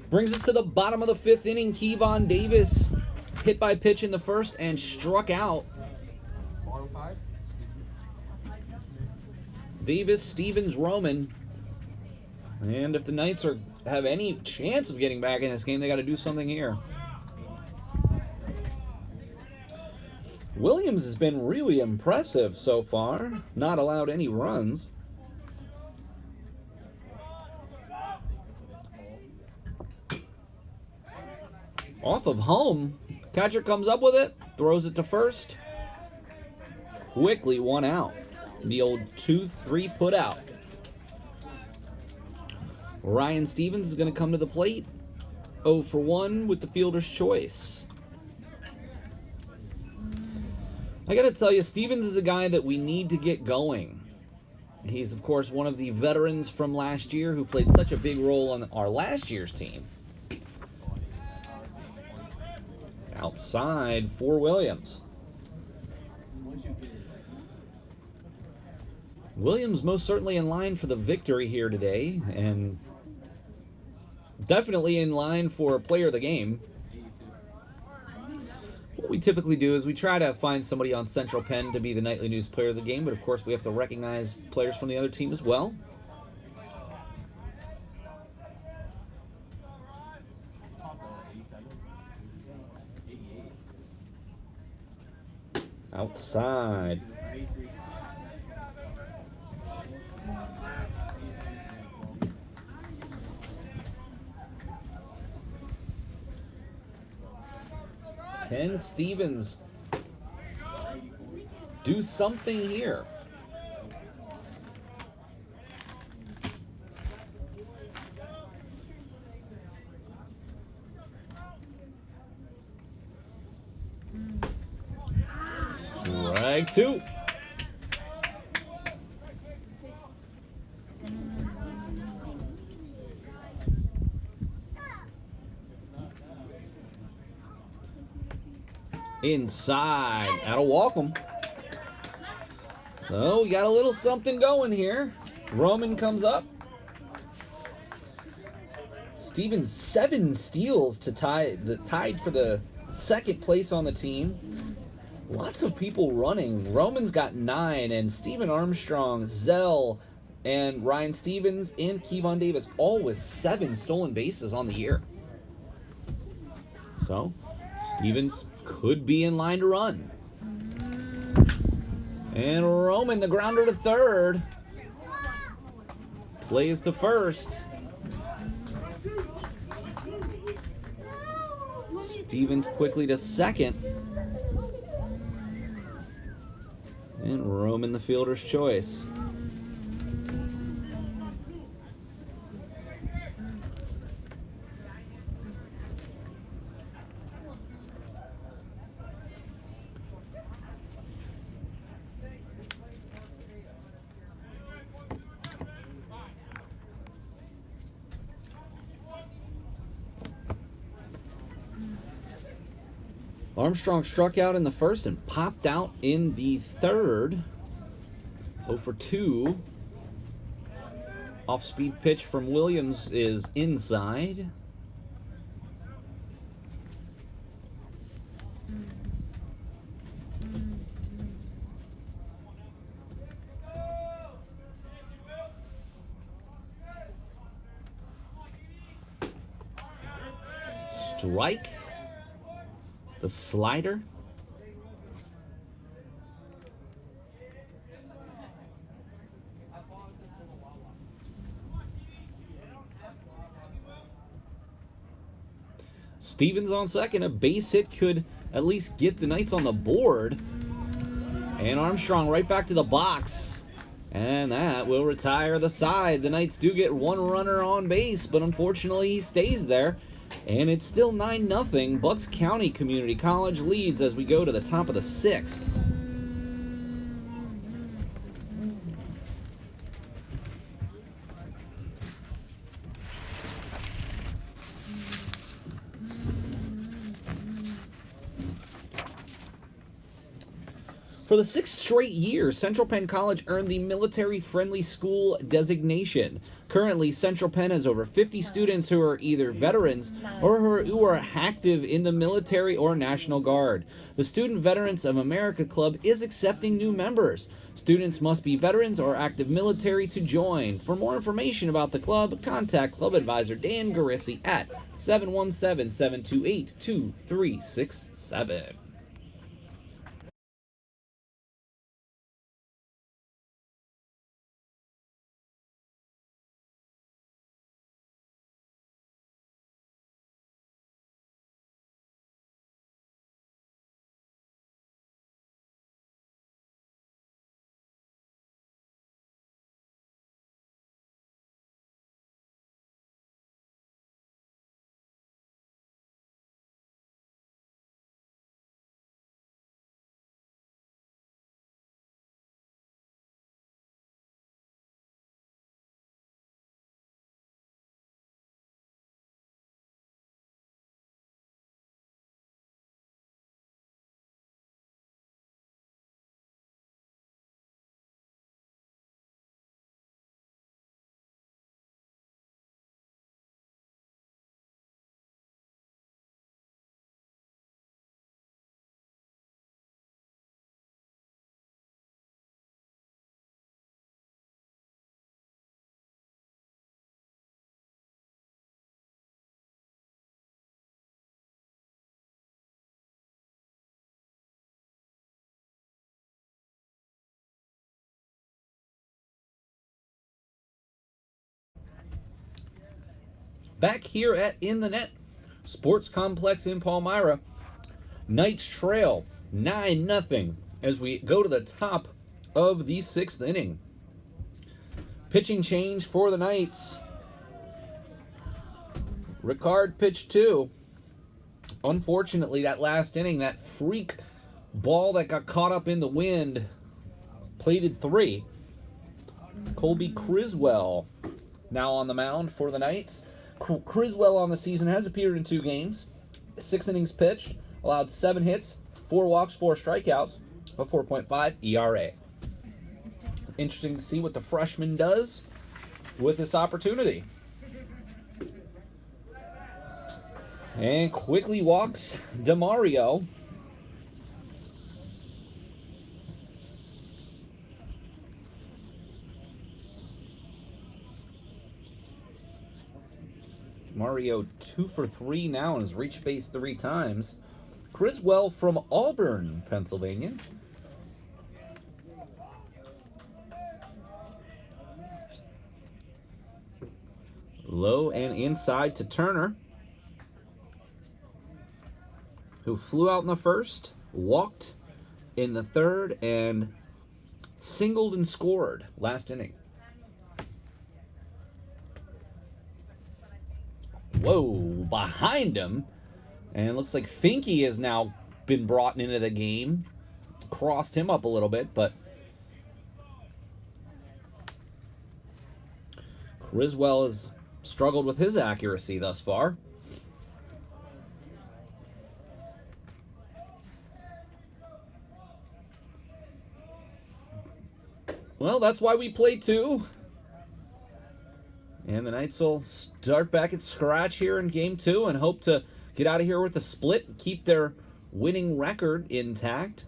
Speaker 1: Brings us to the bottom of the 5th inning. Kevon Davis hit by pitch in the first and struck out. Davis, Stevens, Roman. And if the Knights have any chance of getting back in this game, they got to do something here. Williams has been really impressive so far. Not allowed any runs. Off of home. Catcher comes up with it. Throws it to first. Quickly 1 out. The old 2-3 put out. Ryan Stevens is going to come to the plate. 0 for 1 with the fielder's choice. I got to tell you, Stevens is a guy that we need to get going. He's, of course, one of the veterans from last year who played such a big role on our last year's team. Outside for Williams. Williams most certainly in line for the victory here today, and definitely in line for player of the game. What we typically do is we try to find somebody on Central Penn to be the nightly news player of the game, but of course we have to recognize players from the other team as well. Outside. Can Stevens do something here? Strike 2. Inside. That'll walk him. So we got a little something going here. Roman comes up. Stevens 7 steals to tied for the second place on the team. Lots of people running. Roman's got 9, and Steven Armstrong, Zell, and Ryan Stevens and Kevon Davis all with 7 stolen bases on the year. So Stevens could be in line to run. And Roman, the grounder to third. Plays to first. Stevens quickly to second. And Roman, the fielder's choice. Armstrong struck out in the first and popped out in the third. 0 for 2. Off-speed pitch from Williams is inside. Strike. The slider. Stevens on second. A base hit could at least get the Knights on the board. And Armstrong right back to the box. And that will retire the side. The Knights do get 1 runner on base, but unfortunately he stays there. And it's still 9-0. Bucks County Community College leads as we go to the top of the 6th. For the 6th straight year, Central Penn College earned the Military Friendly School designation. Currently, Central Penn has over 50 students who are either veterans or who are active in the military or National Guard. The Student Veterans of America Club is accepting new members. Students must be veterans or active military to join. For more information about the club, contact Club Advisor Dan Garissi at 717-728-2367. Back here at In the Net Sports Complex in Palmyra, Knights trail 9-0 as we go to the top of the 6th inning. Pitching change for the Knights. Ricard pitched 2. Unfortunately, that last inning, that freak ball that got caught up in the wind, plated 3. Colby Criswell now on the mound for the Knights. Criswell on the season has appeared in 2 games, 6 innings pitched, allowed 7 hits, 4 walks, 4 strikeouts, a 4.5 ERA. Interesting to see what the freshman does with this opportunity. And quickly walks DeMario. Mario 2 for 3 now and has reached base 3 times. Criswell from Auburn, Pennsylvania. Low and inside to Turner, who flew out in the first, walked in the third, and singled and scored last inning. Whoa, behind him. And it looks like Finke has now been brought into the game. Crossed him up a little bit, but Criswell has struggled with his accuracy thus far. Well, that's why we play 2. And the Knights will start back at scratch here in Game 2 and hope to get out of here with a split and keep their winning record intact.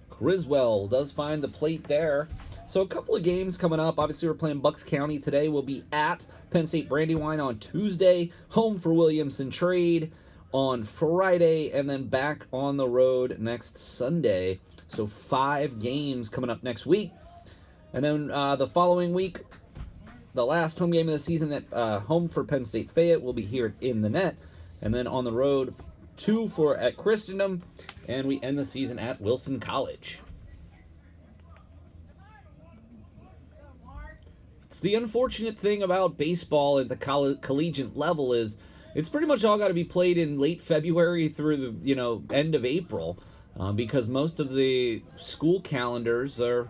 Speaker 1: Criswell does find the plate there. So a couple of games coming up. Obviously, we're playing Bucks County today. We'll be at Penn State Brandywine on Tuesday, home for Williamson Trade on Friday, and then back on the road next Sunday. So 5 games coming up next week. And then the following week, the last home game of the season at home for Penn State Fayette will be here in the Net. And then on the road, 2 at Christendom, and we end the season at Wilson College. It's the unfortunate thing about baseball at the collegiate level is it's pretty much all got to be played in late February through the end of April, because most of the school calendars are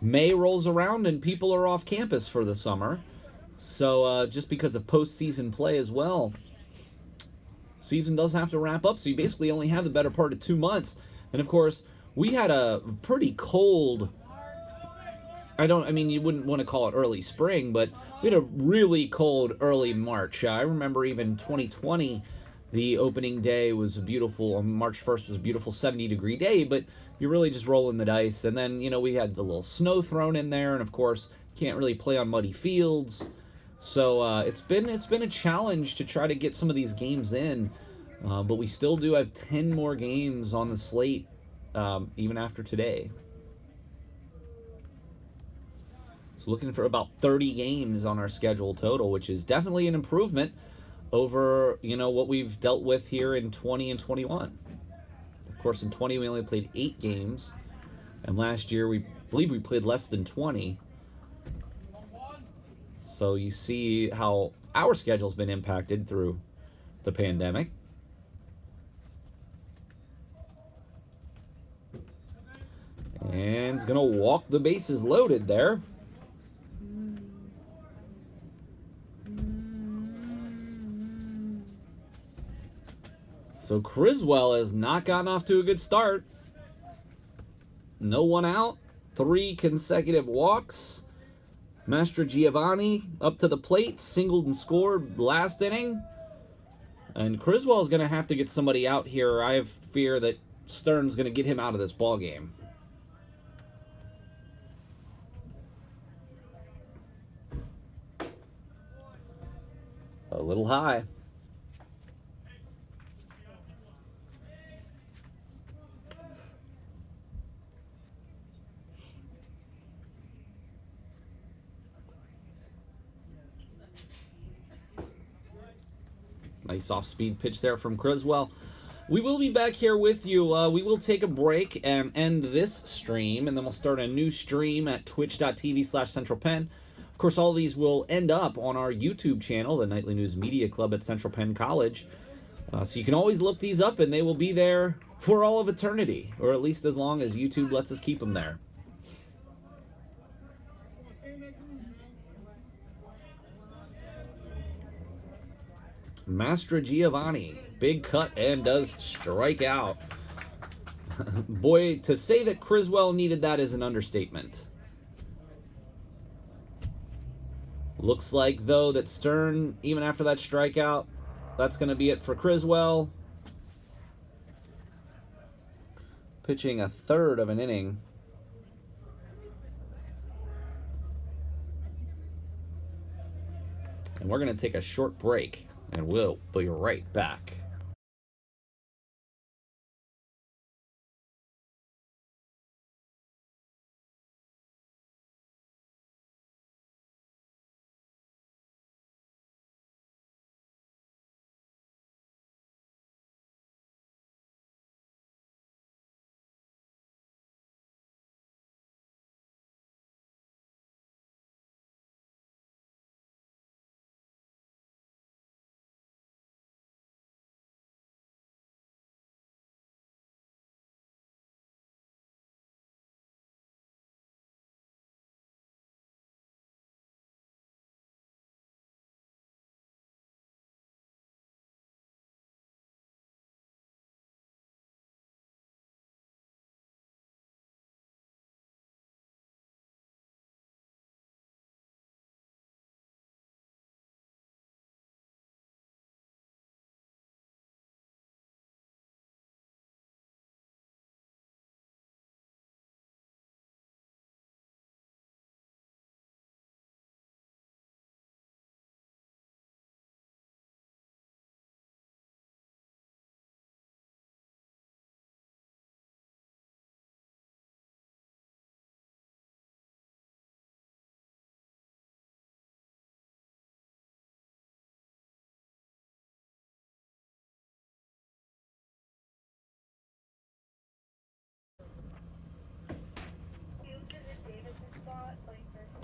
Speaker 1: May rolls around and people are off campus for the summer. So just because of postseason play as well, season does have to wrap up. So you basically only have the better part of 2 months. And of course, we had a pretty cold, you wouldn't want to call it early spring, but we had a really cold early March. I remember even 2020, the opening day was beautiful. On March 1st was a beautiful 70-degree day, but you're really just rolling the dice. And then, we had a little snow thrown in there, and of course, can't really play on muddy fields. So it's been a challenge to try to get some of these games in, but we still do have 10 more games on the slate, even after today. So looking for about 30 games on our schedule total, which is definitely an improvement over what we've dealt with here in 20 and 21. Of course, in 20 we only played 8 games, and last year we believe we played less than 20. So you see how our schedule's been impacted through the pandemic. And it's going to walk the bases loaded there. So Criswell has not gotten off to a good start. No one out. 3 consecutive walks. Mastrogiovanni up to the plate, singled and scored last inning. And Criswell is going to have to get somebody out here. I have fear that Stern's going to get him out of this ball game. A little high. Nice off-speed pitch there from Criswell. We will be back here with you. We will take a break and end this stream, and then we'll start a new stream at twitch.tv/CentralPenn. Of course, all these will end up on our YouTube channel, the Nightly News Media Club at Central Penn College. So you can always look these up, and they will be there for all of eternity, or at least as long as YouTube lets us keep them there. Mastrogiovanni, big cut and does strike out. Boy, to say that Criswell needed that is an understatement. Looks like, though, that Stern, even after that strikeout, that's going to be it for Criswell. Pitching a third of an inning. And we're going to take a short break. And we'll be right back.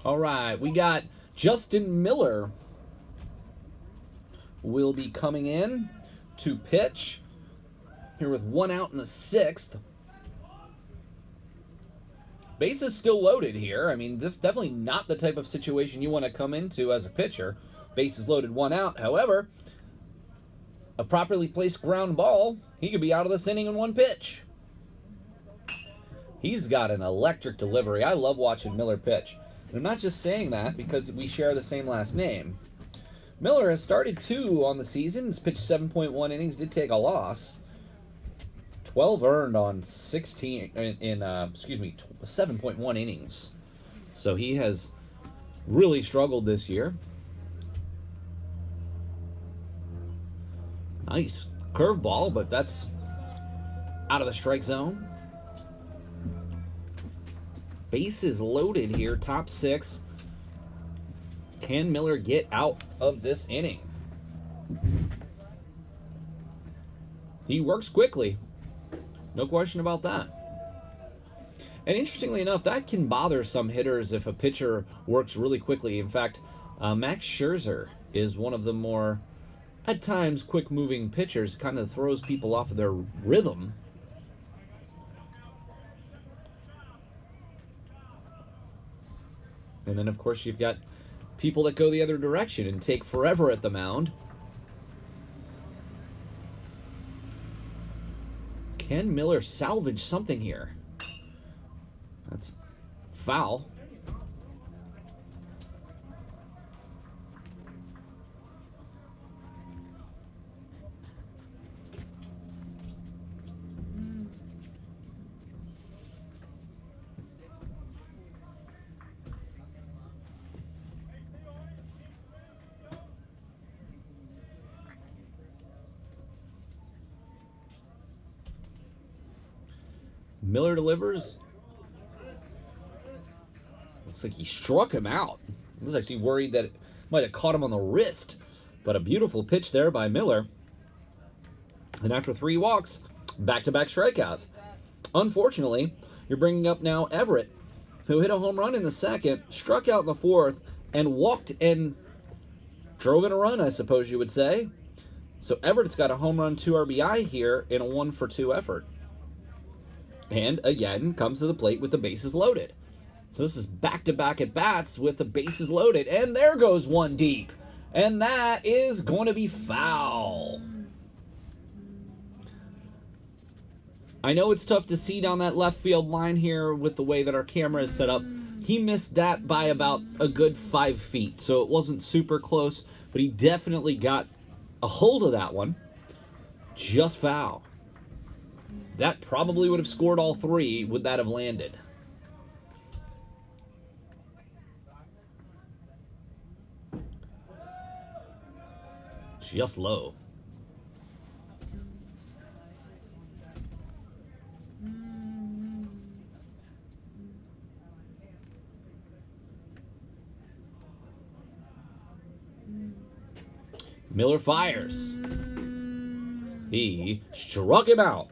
Speaker 1: All right, we got Justin Miller will be coming in to pitch here with 1 out in the 6th. Bases still loaded here. I mean, this definitely not the type of situation you want to come into as a pitcher. Bases loaded, 1 out. However, a properly placed ground ball, he could be out of this inning in 1 pitch. He's got an electric delivery. I love watching Miller pitch. And I'm not just saying that because we share the same last name. Miller has started 2 on the season. He's pitched 7.1 innings, did take a loss. 12 earned on 7.1 innings. So he has really struggled this year. Nice curveball, but that's out of the strike zone. Bases loaded here, top 6. Can Miller get out of this inning? He works quickly. No question about that. And interestingly enough, that can bother some hitters if a pitcher works really quickly. In fact, Max Scherzer is one of the more, at times, quick-moving pitchers. Kind of throws people off of their rhythm. And then, of course, you've got people that go the other direction and take forever at the mound. Can Miller salvage something here? That's foul. Miller delivers. Looks like he struck him out. I was actually worried that it might have caught him on the wrist. But a beautiful pitch there by Miller. And after 3 walks, back-to-back strikeouts. Unfortunately, you're bringing up now Everett, who hit a home run in the 2nd, struck out in the 4th, and walked and drove in a run, I suppose you would say. So Everett's got a home run, 2 RBI here in a 1-for-2 effort. And again, comes to the plate with the bases loaded. So this is back-to-back at-bats with the bases loaded. And there goes one deep. And that is going to be foul. I know it's tough to see down that left field line here with the way that our camera is set up. He missed that by about a good 5 feet. So it wasn't super close, but he definitely got a hold of that one. Just foul. That probably would have scored all 3 would that have landed. Just low. Miller fires. He struck him out.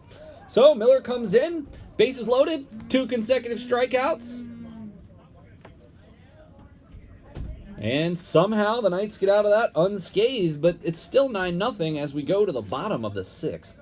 Speaker 1: So Miller comes in, bases loaded, 2 consecutive strikeouts. And somehow the Knights get out of that unscathed, but it's still 9-0 as we go to the bottom of the 6th.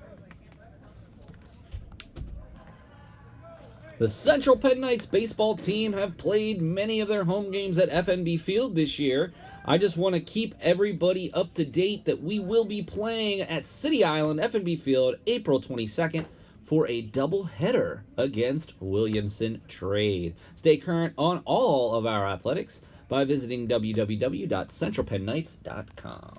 Speaker 1: The Central Penn Knights baseball team have played many of their home games at FNB Field this year. I just want to keep everybody up to date that we will be playing at City Island FNB Field April 22nd for a doubleheader against Williamson Trade. Stay current on all of our athletics by visiting www.centralpennknights.com.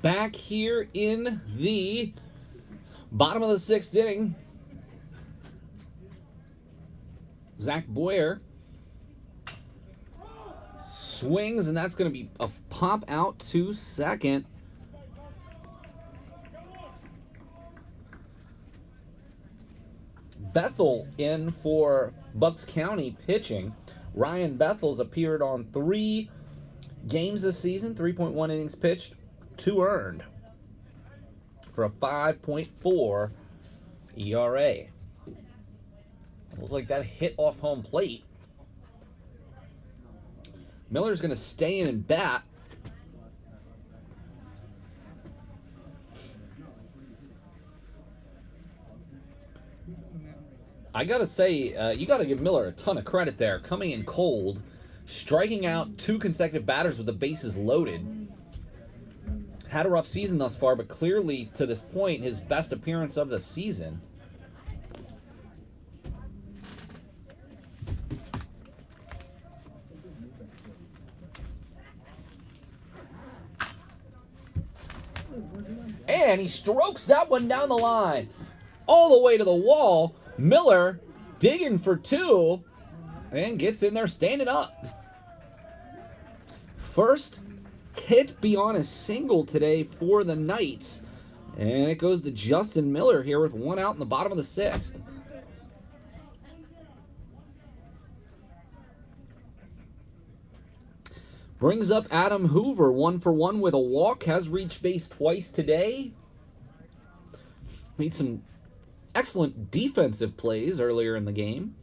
Speaker 1: back here in the bottom of the 6th inning. Zach Boyer swings, and that's going to be a pop out to second. Bethel in for Bucks County pitching. Ryan Bethel's appeared on 3 games this season, 3.1 innings pitched, 2 earned for a 5.4 ERA. Looks like that hit off home plate. Miller's going to stay in and bat. I got to say, you got to give Miller a ton of credit there. Coming in cold, striking out 2 consecutive batters with the bases loaded. Had a rough season thus far, but clearly to this point, his best appearance of the season. And he strokes that one down the line, all the way to the wall. Miller digging for 2 and gets in there standing up. First hit beyond a single today for the Knights. And it goes to Justin Miller here with 1 out in the bottom of the 6th. Brings up Adam Hoover, 1 for 1 with a walk. Has reached base twice today. Made some excellent defensive plays earlier in the game.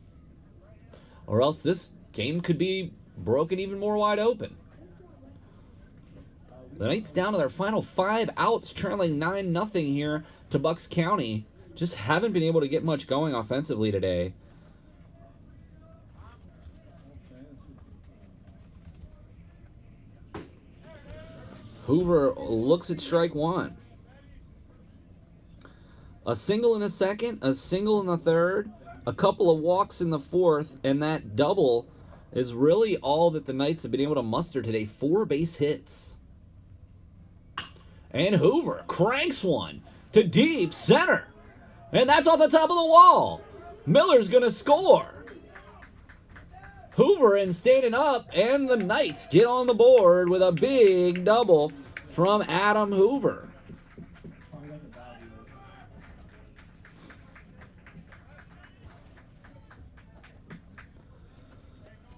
Speaker 1: Or else this game could be broken even more wide open. The Knights down to their final 5 outs, trailing 9-0 here to Bucks County. Just haven't been able to get much going offensively today. Hoover looks at strike 1. A single in the 2nd, a single in the 3rd, a couple of walks in the 4th, and that double is really all that the Knights have been able to muster today. 4 base hits. And Hoover cranks one to deep center. And that's off the top of the wall. Miller's going to score. Hoover in standing up, and the Knights get on the board with a big double from Adam Hoover.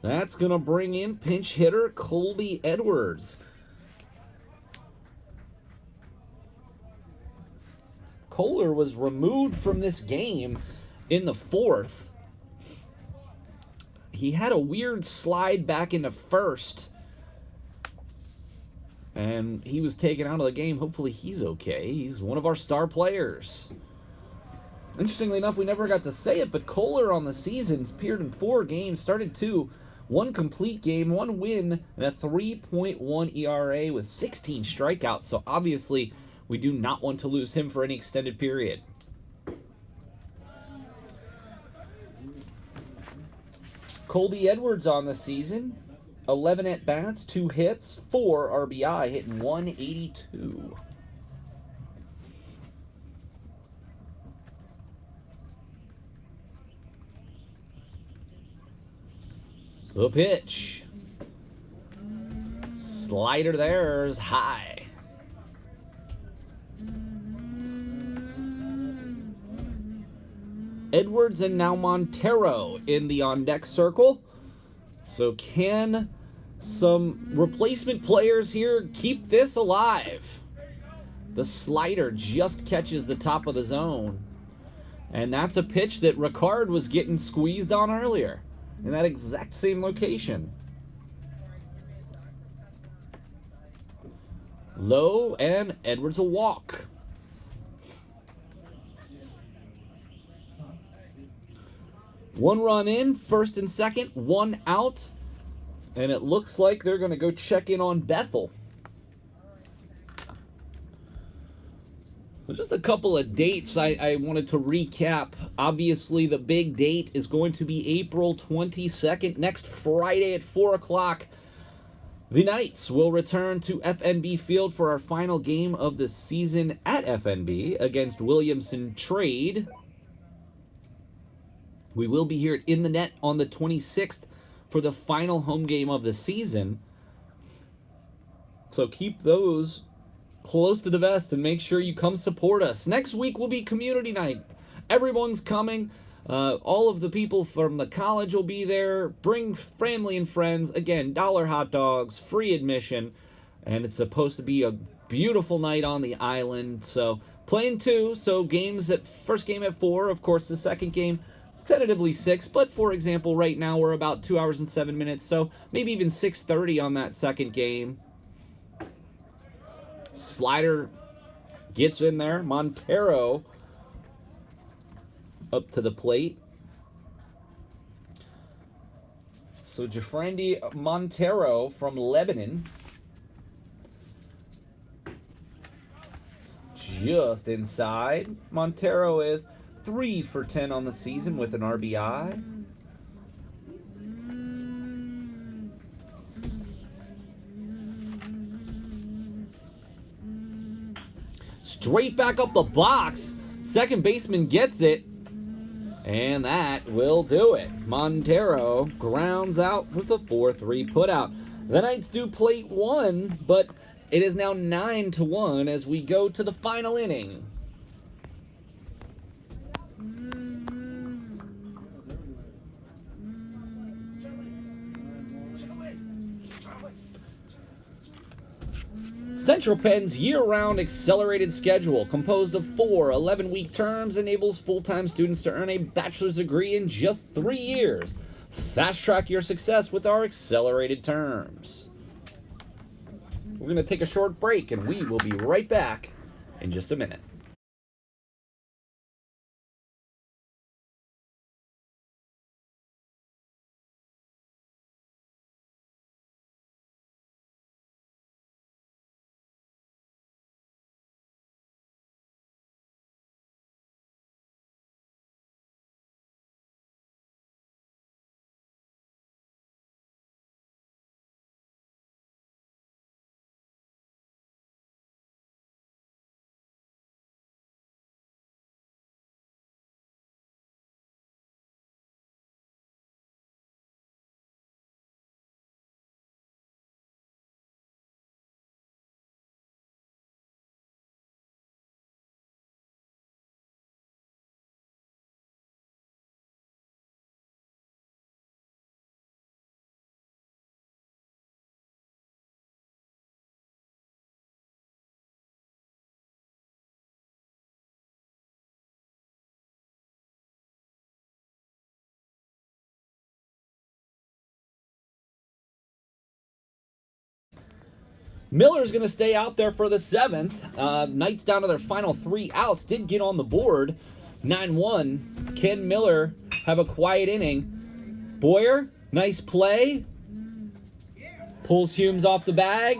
Speaker 1: That's going to bring in pinch hitter Colby Edwards. Kohler was removed from this game in the 4th. He had a weird slide back into first, and he was taken out of the game. Hopefully he's okay. He's one of our star players. Interestingly enough, we never got to say it, but Kohler on the season appeared in 4 games, started 2, 1 complete game, 1 win, and a 3.1 ERA with 16 strikeouts. So obviously we do not want to lose him for any extended period. Colby Edwards on the season, 11 at-bats, 2 hits, 4 RBI, hitting 182. The pitch. Slider there is high. Edwards and now Montero in the on-deck circle. So can some replacement players here keep this alive? The slider just catches the top of the zone. And that's a pitch that Ricard was getting squeezed on earlier in that exact same location. Low, and Edwards a walk. One run in, first and second, 1 out. And it looks like they're going to go check in on Bethel. So just a couple of dates I wanted to recap. Obviously, the big date is going to be April 22nd, next Friday at 4 o'clock. The Knights will return to FNB Field for our final game of the season at FNB against Williamson Trade. We will be here in the net on the 26th for the final home game of the season. So keep those close to the vest and make sure you come support us. Next week will be community night. Everyone's coming. All of the people from the college will be there. Bring family and friends. Again, $1 hot dogs, free admission. And it's supposed to be a beautiful night on the island. So playing 2. So games at first game at 4. Of course, the second game tentatively 6. But for example, right now we're about 2 hours and 7 minutes. So maybe even 6:30 on that second game. Slider gets in there. Montero up to the plate. So Jafrandi Montero from Lebanon. Just inside. Montero is 3 for 10 on the season with an RBI. Straight back up the box. Second baseman gets it. And that will do it. Montero grounds out with a 4-3 putout. The Knights do plate 1, but it is now 9-1 as we go to the final inning. Central Penn's year-round accelerated schedule, composed of 4 11-week terms, enables full-time students to earn a bachelor's degree in just 3 years. Fast-track your success with our accelerated terms. We're going to take a short break, and we will be right back in just a minute. Miller's going to stay out there for the 7th. Knights down to their final 3 outs. Did get on the board. 9-1. Can Miller have a quiet inning? Boyer, nice play. Pulls Humes off the bag.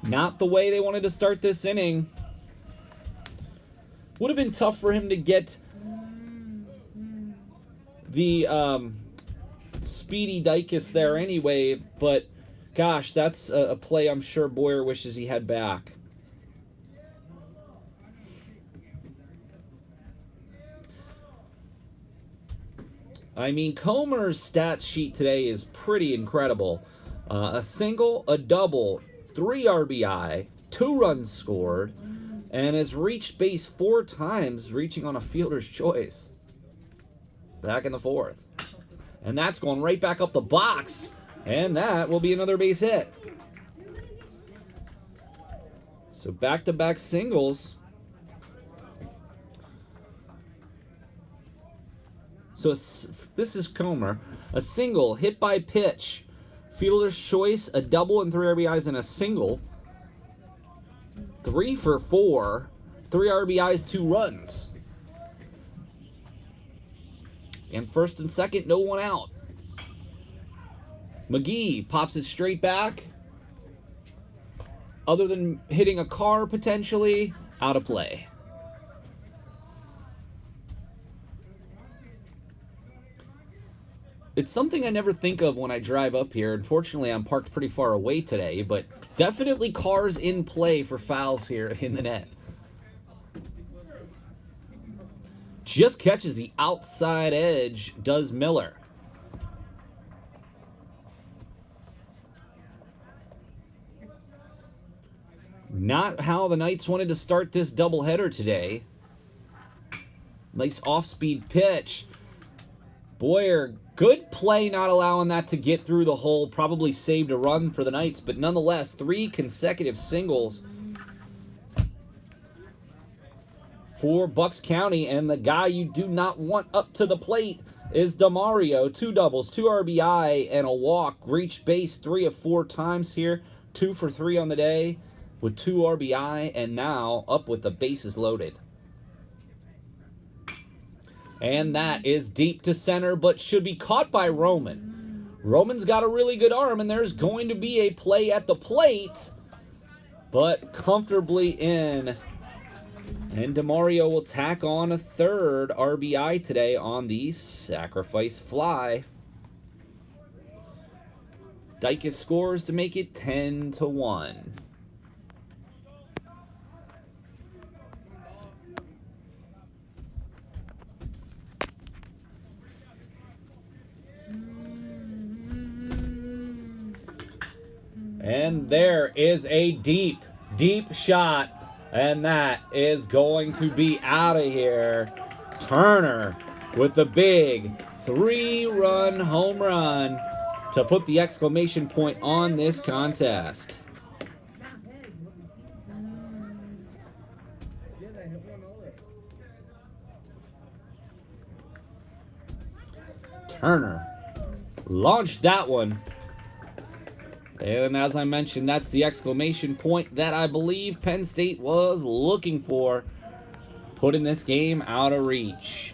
Speaker 1: Not the way they wanted to start this inning. Would have been tough for him to get the speedy Dicus there anyway, but gosh, that's a play I'm sure Boyer wishes he had back. I mean, Comer's stats sheet today is pretty incredible. A single, a double, 3 RBI, 2 runs scored, and has reached base 4 times, reaching on a fielder's choice. Back in the 4th. And that's going right back up the box. And that will be another base hit. So back-to-back singles. So this is Comer. A single, hit by pitch. Fielder's choice, a double and 3 RBIs and a single. 3 for 4. 3 RBIs, 2 runs. And first and second, no one out. McGee pops it straight back. Other than hitting a car potentially, out of play. It's something I never think of when I drive up here. Unfortunately, I'm parked pretty far away today, but definitely cars in play for fouls here in the net. Just catches the outside edge, does Miller. Not how the Knights wanted to start this doubleheader today. Nice off-speed pitch. Boyer, good play not allowing that to get through the hole. Probably saved a run for the Knights, but nonetheless, 3 consecutive singles for Bucks County. And the guy you do not want up to the plate is DeMario. 2 doubles, 2 RBI, and a walk. Reached base 3 of 4 times here. 2 for 3 on the day with 2 RBI, and now up with the bases loaded. And that is deep to center, but should be caught by Roman. Roman's got a really good arm, and there's going to be a play at the plate, but comfortably in. And DeMario will tack on a 3rd RBI today on the sacrifice fly. Dykes scores to make it 10-1. And there is a deep, deep shot. And that is going to be out of here. Turner with the big 3-run home run to put the exclamation point on this contest. Turner launched that one. And as I mentioned, that's the exclamation point that I believe Penn State was looking for, putting this game out of reach.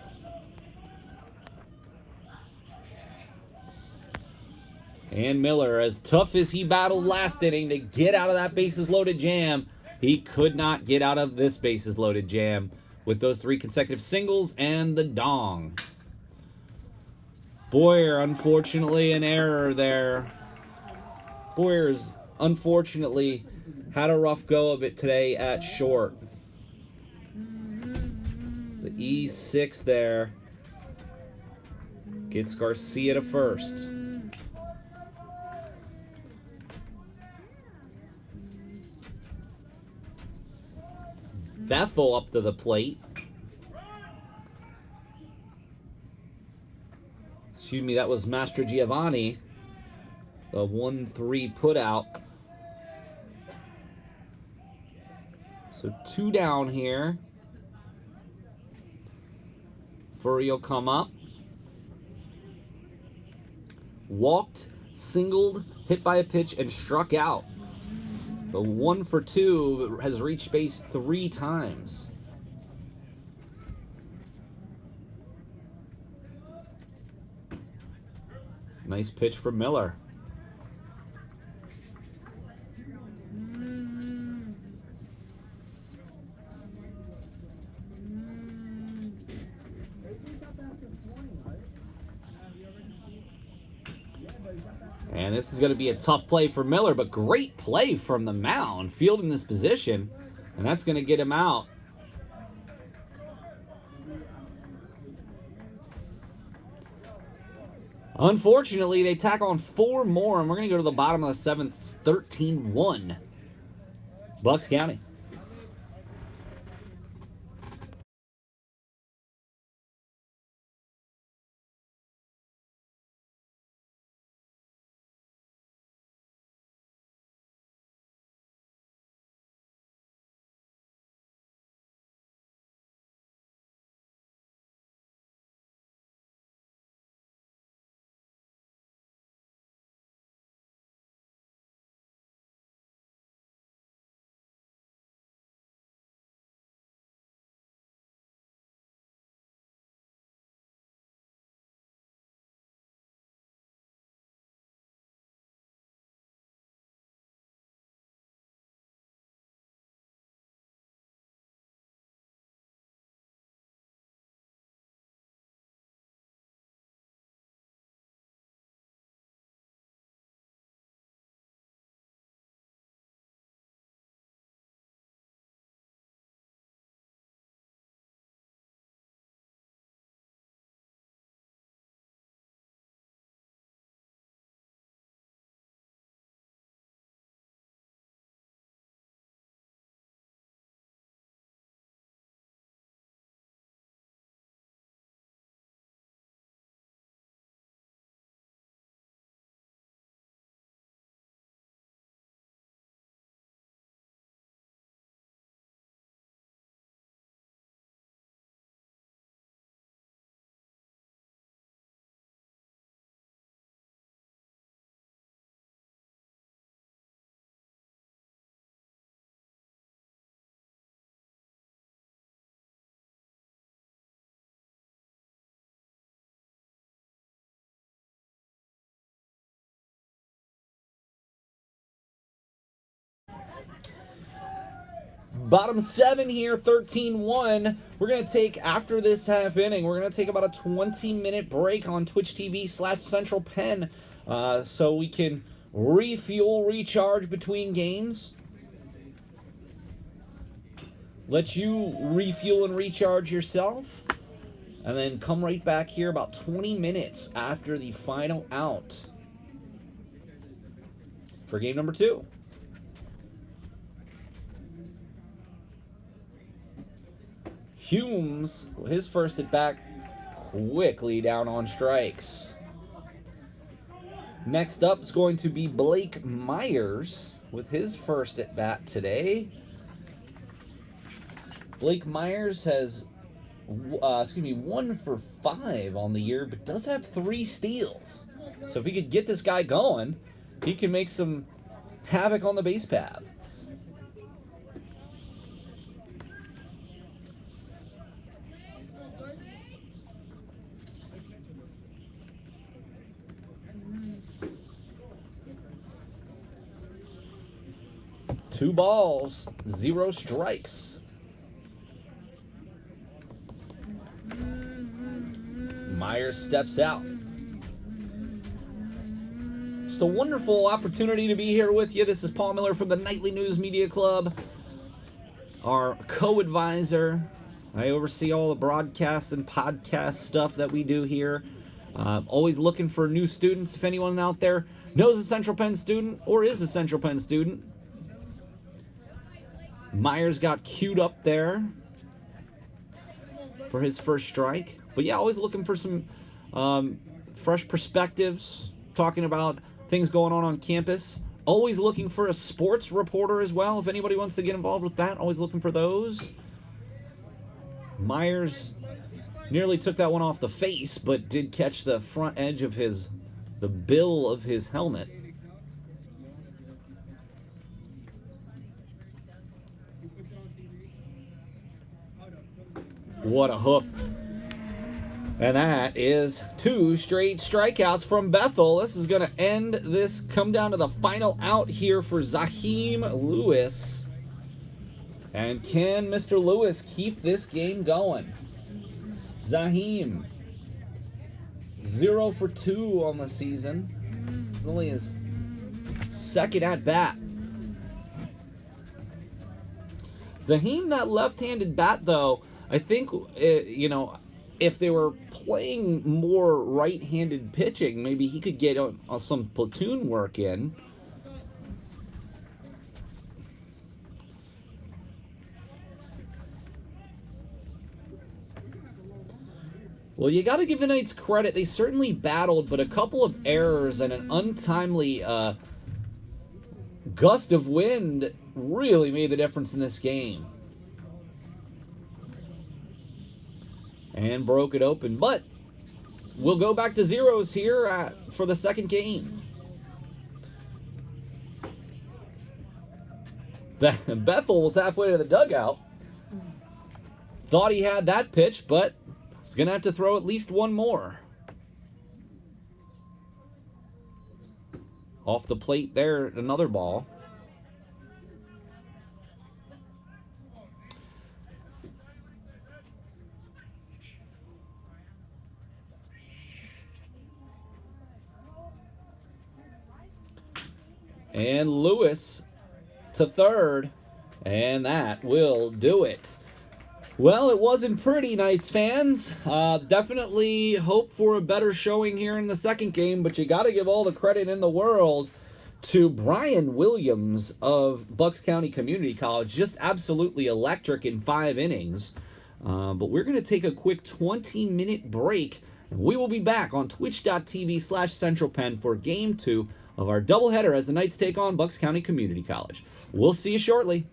Speaker 1: And Miller, as tough as he battled last inning to get out of that bases loaded jam, he could not get out of this bases loaded jam with those 3 consecutive singles and the dong. Boyer, unfortunately, an error there. Boyer's unfortunately had a rough go of it today at short. The E6 there gets Garcia to first. Bethel up to the plate. Excuse me, that was Mastro Giovanni. A 1-3 put out. So 2 down here. Furry will come up. Walked, singled, hit by a pitch, and struck out. The 1 for 2 has reached base 3 times. Nice pitch from Miller. And this is going to be a tough play for Miller, but great play from the mound, fielding this position, and that's going to get him out. Unfortunately, they tack on 4 more, and we're going to go to the bottom of the 7th, 13-1. Bucks County. Bottom 7 here, 13-1. We're going to take, after this half inning, we're going to take about a 20-minute break on Twitch TV/Central Penn so we can refuel, recharge between games. Let you refuel and recharge yourself. And then come right back here about 20 minutes after the final out for game number 2. Humes, his first at bat, quickly down on strikes. Next up is going to be Blake Myers with his first at bat today. Blake Myers has, 1 for 5 on the year, but does have 3 steals. So if he could get this guy going, he can make some havoc on the base path. Two balls, 0 strikes. Myers steps out. Just a wonderful opportunity to be here with you. This is Paul Miller from the Nightly News Media Club, our co-advisor. I oversee all the broadcast and podcast stuff that we do here. Always looking for new students. If anyone out there knows a Central Penn student or is a Central Penn student, Myers got queued up there for his first strike. But yeah, always looking for some fresh perspectives, talking about things going on campus. Always looking for a sports reporter as well. If anybody wants to get involved with that, always looking for those. Myers nearly took that one off the face, but did catch the front edge of the bill of his helmet. What a hook. And that is 2 straight strikeouts from Bethel. This is going to end this, come down to the final out here for Zaheem Lewis. And can Mr. Lewis keep this game going? Zaheem, 0 for 2 on the season. It's only his second at bat. Zaheem, that left-handed bat, though, I think, if they were playing more right-handed pitching, maybe he could get some platoon work in. Well, you got to give the Knights credit. They certainly battled, but a couple of errors and an untimely gust of wind really made the difference in this game. And broke it open. But we'll go back to zeros here for the second game. Bethel was halfway to the dugout. Thought he had that pitch, but he's going to have to throw at least one more. Off the plate there, another ball. And Lewis to third, and that will do it. Well, it wasn't pretty, Knights fans. Definitely hope for a better showing here in the second game, but you got to give all the credit in the world to Brian Williams of Bucks County Community College. Just absolutely electric in 5 innings. But we're going to take a quick 20-minute break, and we will be back on twitch.tv/Central Penn for Game 2 of our doubleheader as the Knights take on Bucks County Community College. We'll see you shortly.